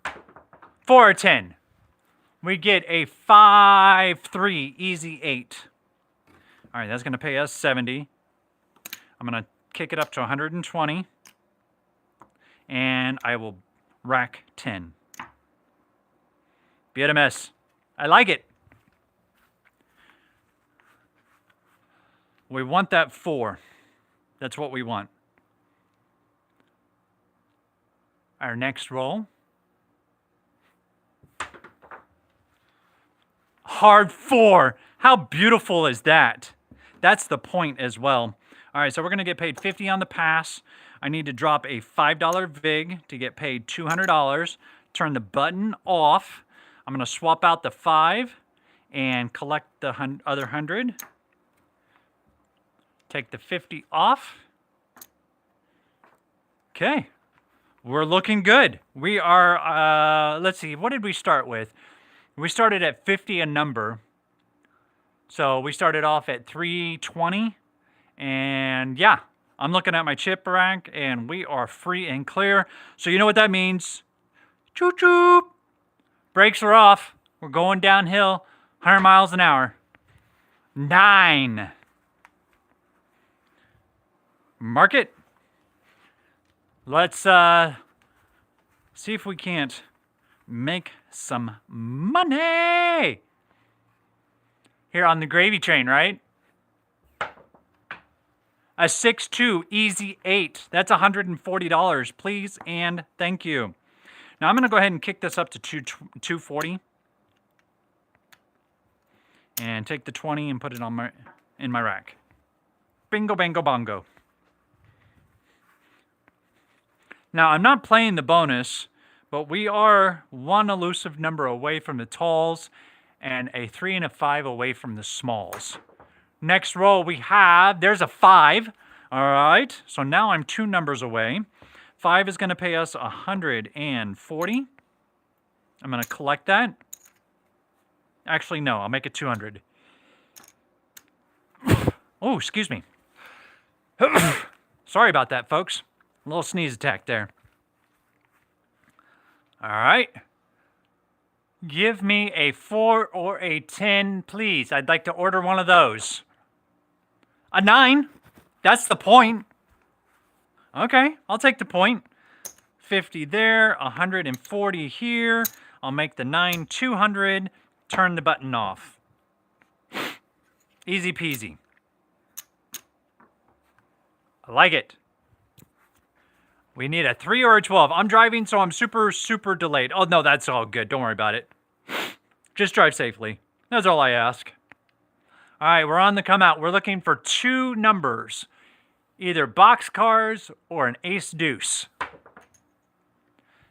4 or 10. We get a 5-3 easy 8. All right, that's going to pay us 70. I'm going to kick it up to 120. And I will rack 10. BMS. I like it. We want that 4. That's what we want. Our next roll. Hard 4. How beautiful is that? That's the point as well. All right, so we're going to get paid 50 on the pass. I need to drop a $5 VIG to get paid $200. Turn the button off. I'm going to swap out the 5 and collect the other 100. Take the 50 off. Okay. We're looking good. We are, let's see, what did we start with? We started at 50 a number. So we started off at 320. And yeah, I'm looking at my chip rack and we are free and clear. So you know what that means? Choo choo. Brakes are off. We're going downhill, 100 miles an hour. 9. Mark it. Let's see if we can't make some money here on the gravy train, right? A 6-2 easy 8. That's $140. Please and thank you. Now I'm going to go ahead and kick this up to 240 and take the 20 and put it on in my rack. Bingo, bango, bongo. Now, I'm not playing the bonus, but we are one elusive number away from the talls and a 3 and a 5 away from the smalls. Next roll we have, there's a 5. All right, so now I'm 2 numbers away. 5 is going to pay us 140. I'm going to collect that. Actually, no, I'll make it 200. Oh, excuse me. Sorry about that, folks. A little sneeze attack there. All right. Give me a 4 or a 10, please. I'd like to order one of those. A 9. That's the point. Okay, I'll take the point. 50 there, 140 here. I'll make the 9 200. Turn the button off. Easy peasy. I like it. We need a 3 or a 12. I'm driving, so I'm super delayed. Oh, no, that's all good. Don't worry about it. Just drive safely. That's all I ask. All right, we're on the come out. We're looking for 2 numbers. Either boxcars or an ace deuce.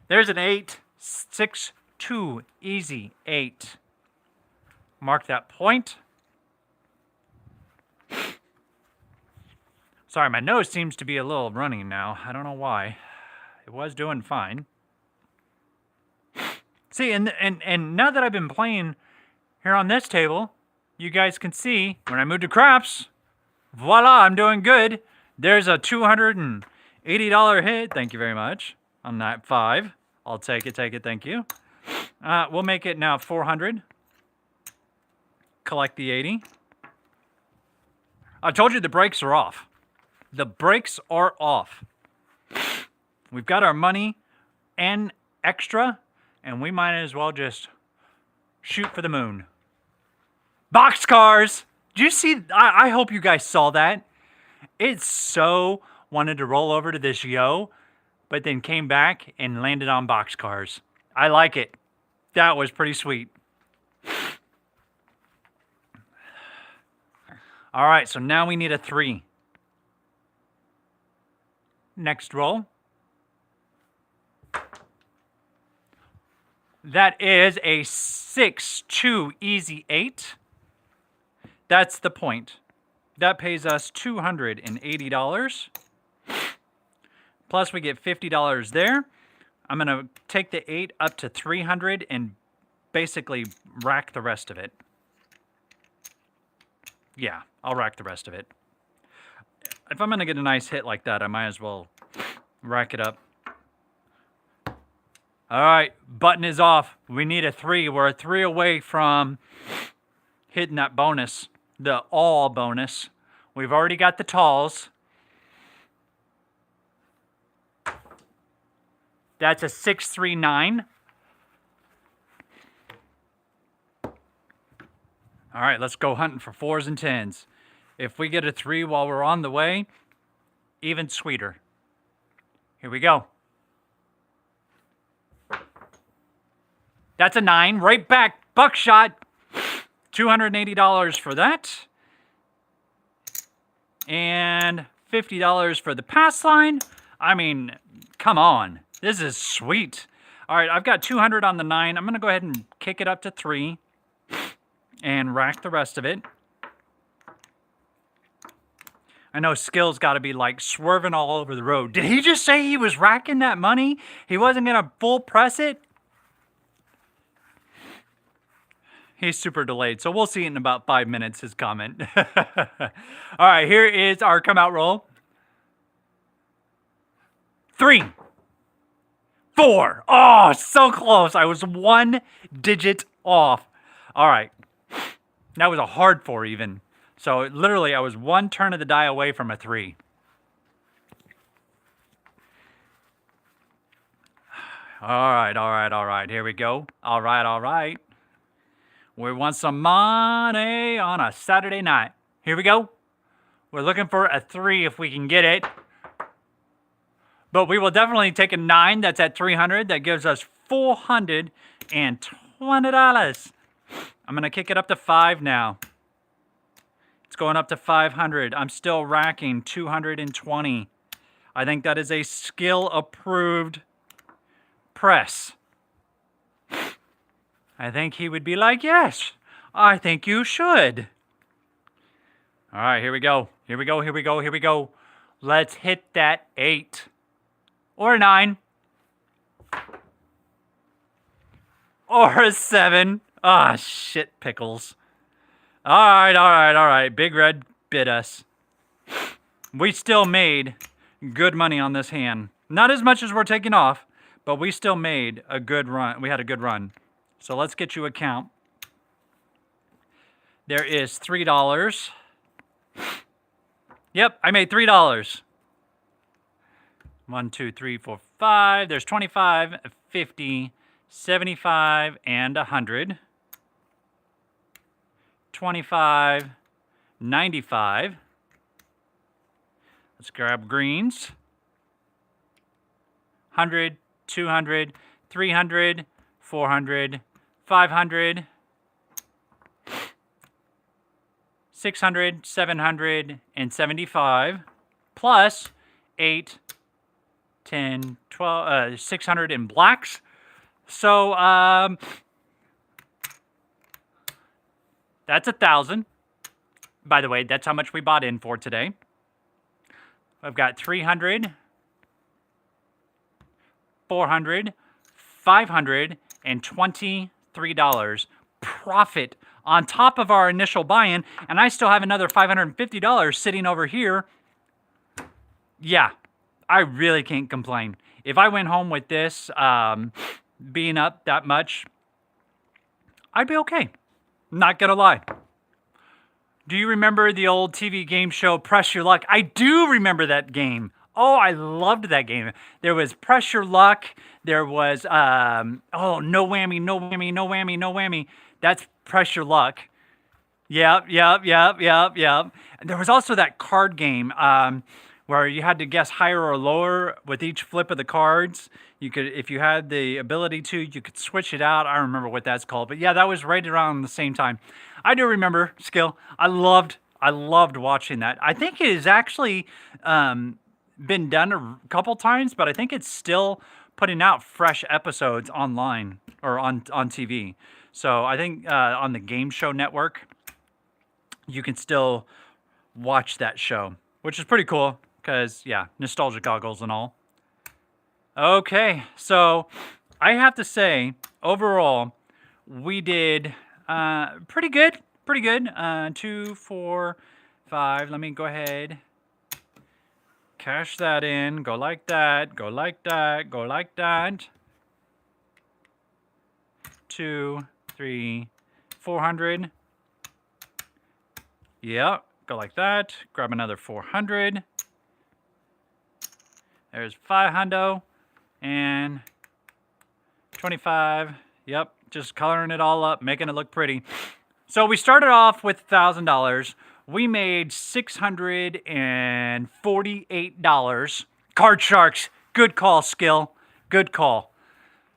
There's an 8. 6, 2. Easy 8. Mark that point. Sorry, my nose seems to be a little running now. I don't know why. It was doing fine. See, and now that I've been playing here on this table, you guys can see when I move to craps, voila, I'm doing good. There's a $280 hit. Thank you very much. On that 5. I'll take it, thank you. We'll make it now 400. Collect the 80. I told you the brakes are off. The brakes are off. We've got our money and extra, and we might as well just shoot for the moon. Boxcars! Did you see? I hope you guys saw that. It so wanted to roll over to this yo, but then came back and landed on boxcars. I like it. That was pretty sweet. All right, so now we need a 3. Next roll. That is a 6, 2, easy 8. That's the point. That pays us $280. Plus we get $50 there. I'm going to take the 8 up to 300 and basically rack the rest of it. Yeah, I'll rack the rest of it. If I'm going to get a nice hit like that, I might as well rack it up. All right, button is off. We need a 3. We're a 3 away from hitting that bonus, the all bonus. We've already got the talls. That's a 639. All right, let's go hunting for 4s and 10s. If we get a 3 while we're on the way, even sweeter. Here we go. That's a 9. Right back. Buckshot. $280 for that. And $50 for the pass line. I mean, come on. This is sweet. All right, I've got 200 on the 9. I'm going to go ahead and kick it up to 3 and rack the rest of it. I know Skill's got to be like swerving all over the road. Did he just say he was racking that money? He wasn't going to full press it? He's super delayed, so we'll see in about 5 minutes his comment. All right, here is our come out roll. 3, 4. Oh, so close. I was 1 digit off. All right. That was a hard 4 even. So literally I was 1 turn of the die away from a 3. All right. Here we go. All right. We want some money on a Saturday night. Here we go. We're looking for a 3 if we can get it. But we will definitely take a 9 that's at 300. That gives us $420. I'm going to kick it up to 5 now. It's going up to 500. I'm still racking 220. I think that is a skill-approved press. I think he would be like, yes, I think you should. All right, here we go. Here we go. Let's hit that 8. Or a 9. Or a 7. Ah, shit pickles. All right. Big Red bit us. We still made good money on this hand. Not as much as we're taking off, but we still made a good run. We had a good run. So let's get you a count. There is $3. Yep, I made $3. 1, 2, 3, 4, 5. There's 25, 50, 75, and 100. 25, 95. Let's grab greens. 100, 200, 300, 400, 500, 600, 775, plus 8, 10, 12, 600 in blacks. So, that's 1,000. By the way, that's how much we bought in for today. I've got 300, 400, 500, and $23 profit on top of our initial buy-in, and I still have another $550 sitting over here. Yeah, I really can't complain. If I went home with this being up that much, I'd be okay. Not gonna lie. Do you remember the old TV game show Press Your Luck? I do remember that game. Oh, I loved that game. There was Press Your Luck. There was, no whammy, no whammy, no whammy, no whammy. That's Press Your Luck. Yep. And there was also that card game where you had to guess higher or lower with each flip of the cards. You could, if you had the ability to, you could switch it out. I don't remember what that's called, but yeah, that was right around the same time. I do remember Skill. I loved watching that. I think it has actually been done a couple times, but I think it's still putting out fresh episodes online or on TV. So I think on the Game Show Network, you can still watch that show, which is pretty cool because, yeah, nostalgia goggles and all. Okay, so I have to say, overall, we did pretty good. 2, 4, 5. Let me go ahead. Cash that in. Go like that. Go like that. Go like that. 2, 3, 400. Yeah, go like that. Grab another 400. There's 500 and 25. Yep, just coloring it all up, making it look pretty. So we started off with $1,000. We made $648. Card Sharks, good call, Skill. Good call.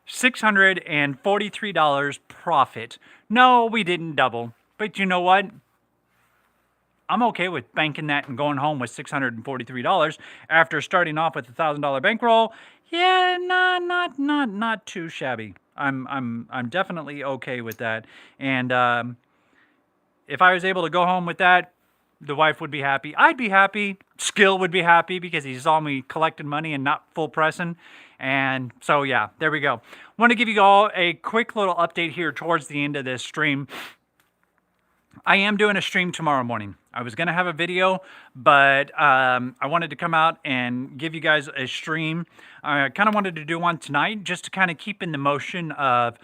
$643 profit. No, we didn't double. But you know what? I'm okay with banking that and going home with $643 after starting off with a $1,000 bankroll. Yeah, not too shabby. I'm definitely okay with that. And if I was able to go home with that, the wife would be happy. I'd be happy. Skill would be happy because he saw me collecting money and not full pressing. And so, yeah, there we go. Want to give you all a quick little update here towards the end of this stream. I am doing a stream tomorrow morning. I was going to have a video, but I wanted to come out and give you guys a stream. I kind of wanted to do one tonight just to kind of keep in the motion of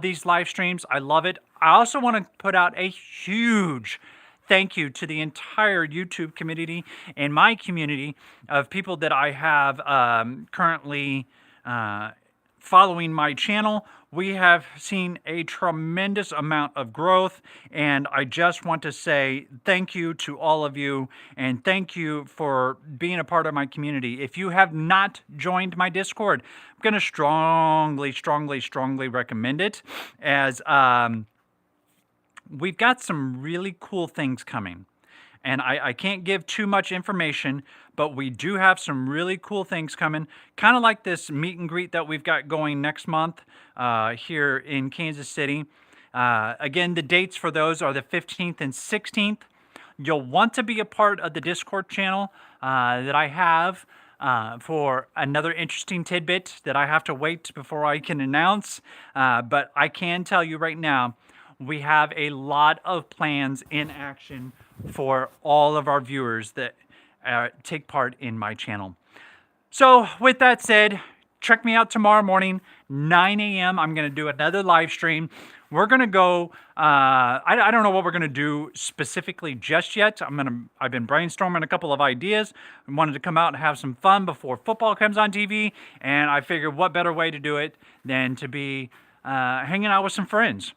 these live streams. I love it. I also want to put out a huge thank you to the entire YouTube community and my community of people that I have currently following my channel. We have seen a tremendous amount of growth, and I just want to say thank you to all of you, and thank you for being a part of my community. If you have not joined my Discord, I'm going to strongly recommend it, as we've got some really cool things coming. And I can't give too much information, but we do have some really cool things coming. Kind of like this meet and greet that we've got going next month here in Kansas City. Again, the dates for those are the 15th and 16th. You'll want to be a part of the Discord channel that I have for another interesting tidbit that I have to wait before I can announce. But I can tell you right now, we have a lot of plans in action for all of our viewers that take part in my channel. So with that said, check me out tomorrow morning, 9 a.m. I'm going to do another live stream. We're going to go, I don't know what we're going to do specifically just yet. I've been brainstorming a couple of ideas. I wanted to come out and have some fun before football comes on TV. And I figured what better way to do it than to be hanging out with some friends.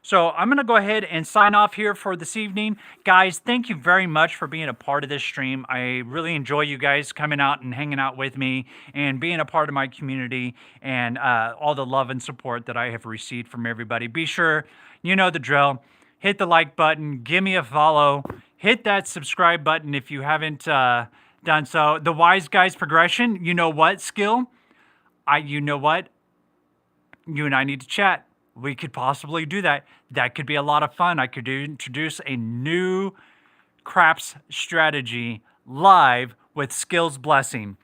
So I'm going to go ahead and sign off here for this evening. Guys, thank you very much for being a part of this stream. I really enjoy you guys coming out and hanging out with me and being a part of my community and all the love and support that I have received from everybody. Be sure, you know the drill. Hit the like button. Give me a follow. Hit that subscribe button if you haven't done so. The Wise Guys Progression, you know what, Skill? You know what? You and I need to chat. We could possibly do that. That could be a lot of fun. I could introduce a new craps strategy live with Skill's blessing.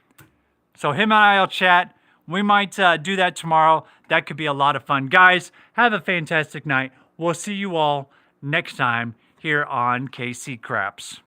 So him and I will chat. We might do that tomorrow. That could be a lot of fun. Guys, have a fantastic night. We'll see you all next time here on KC Craps.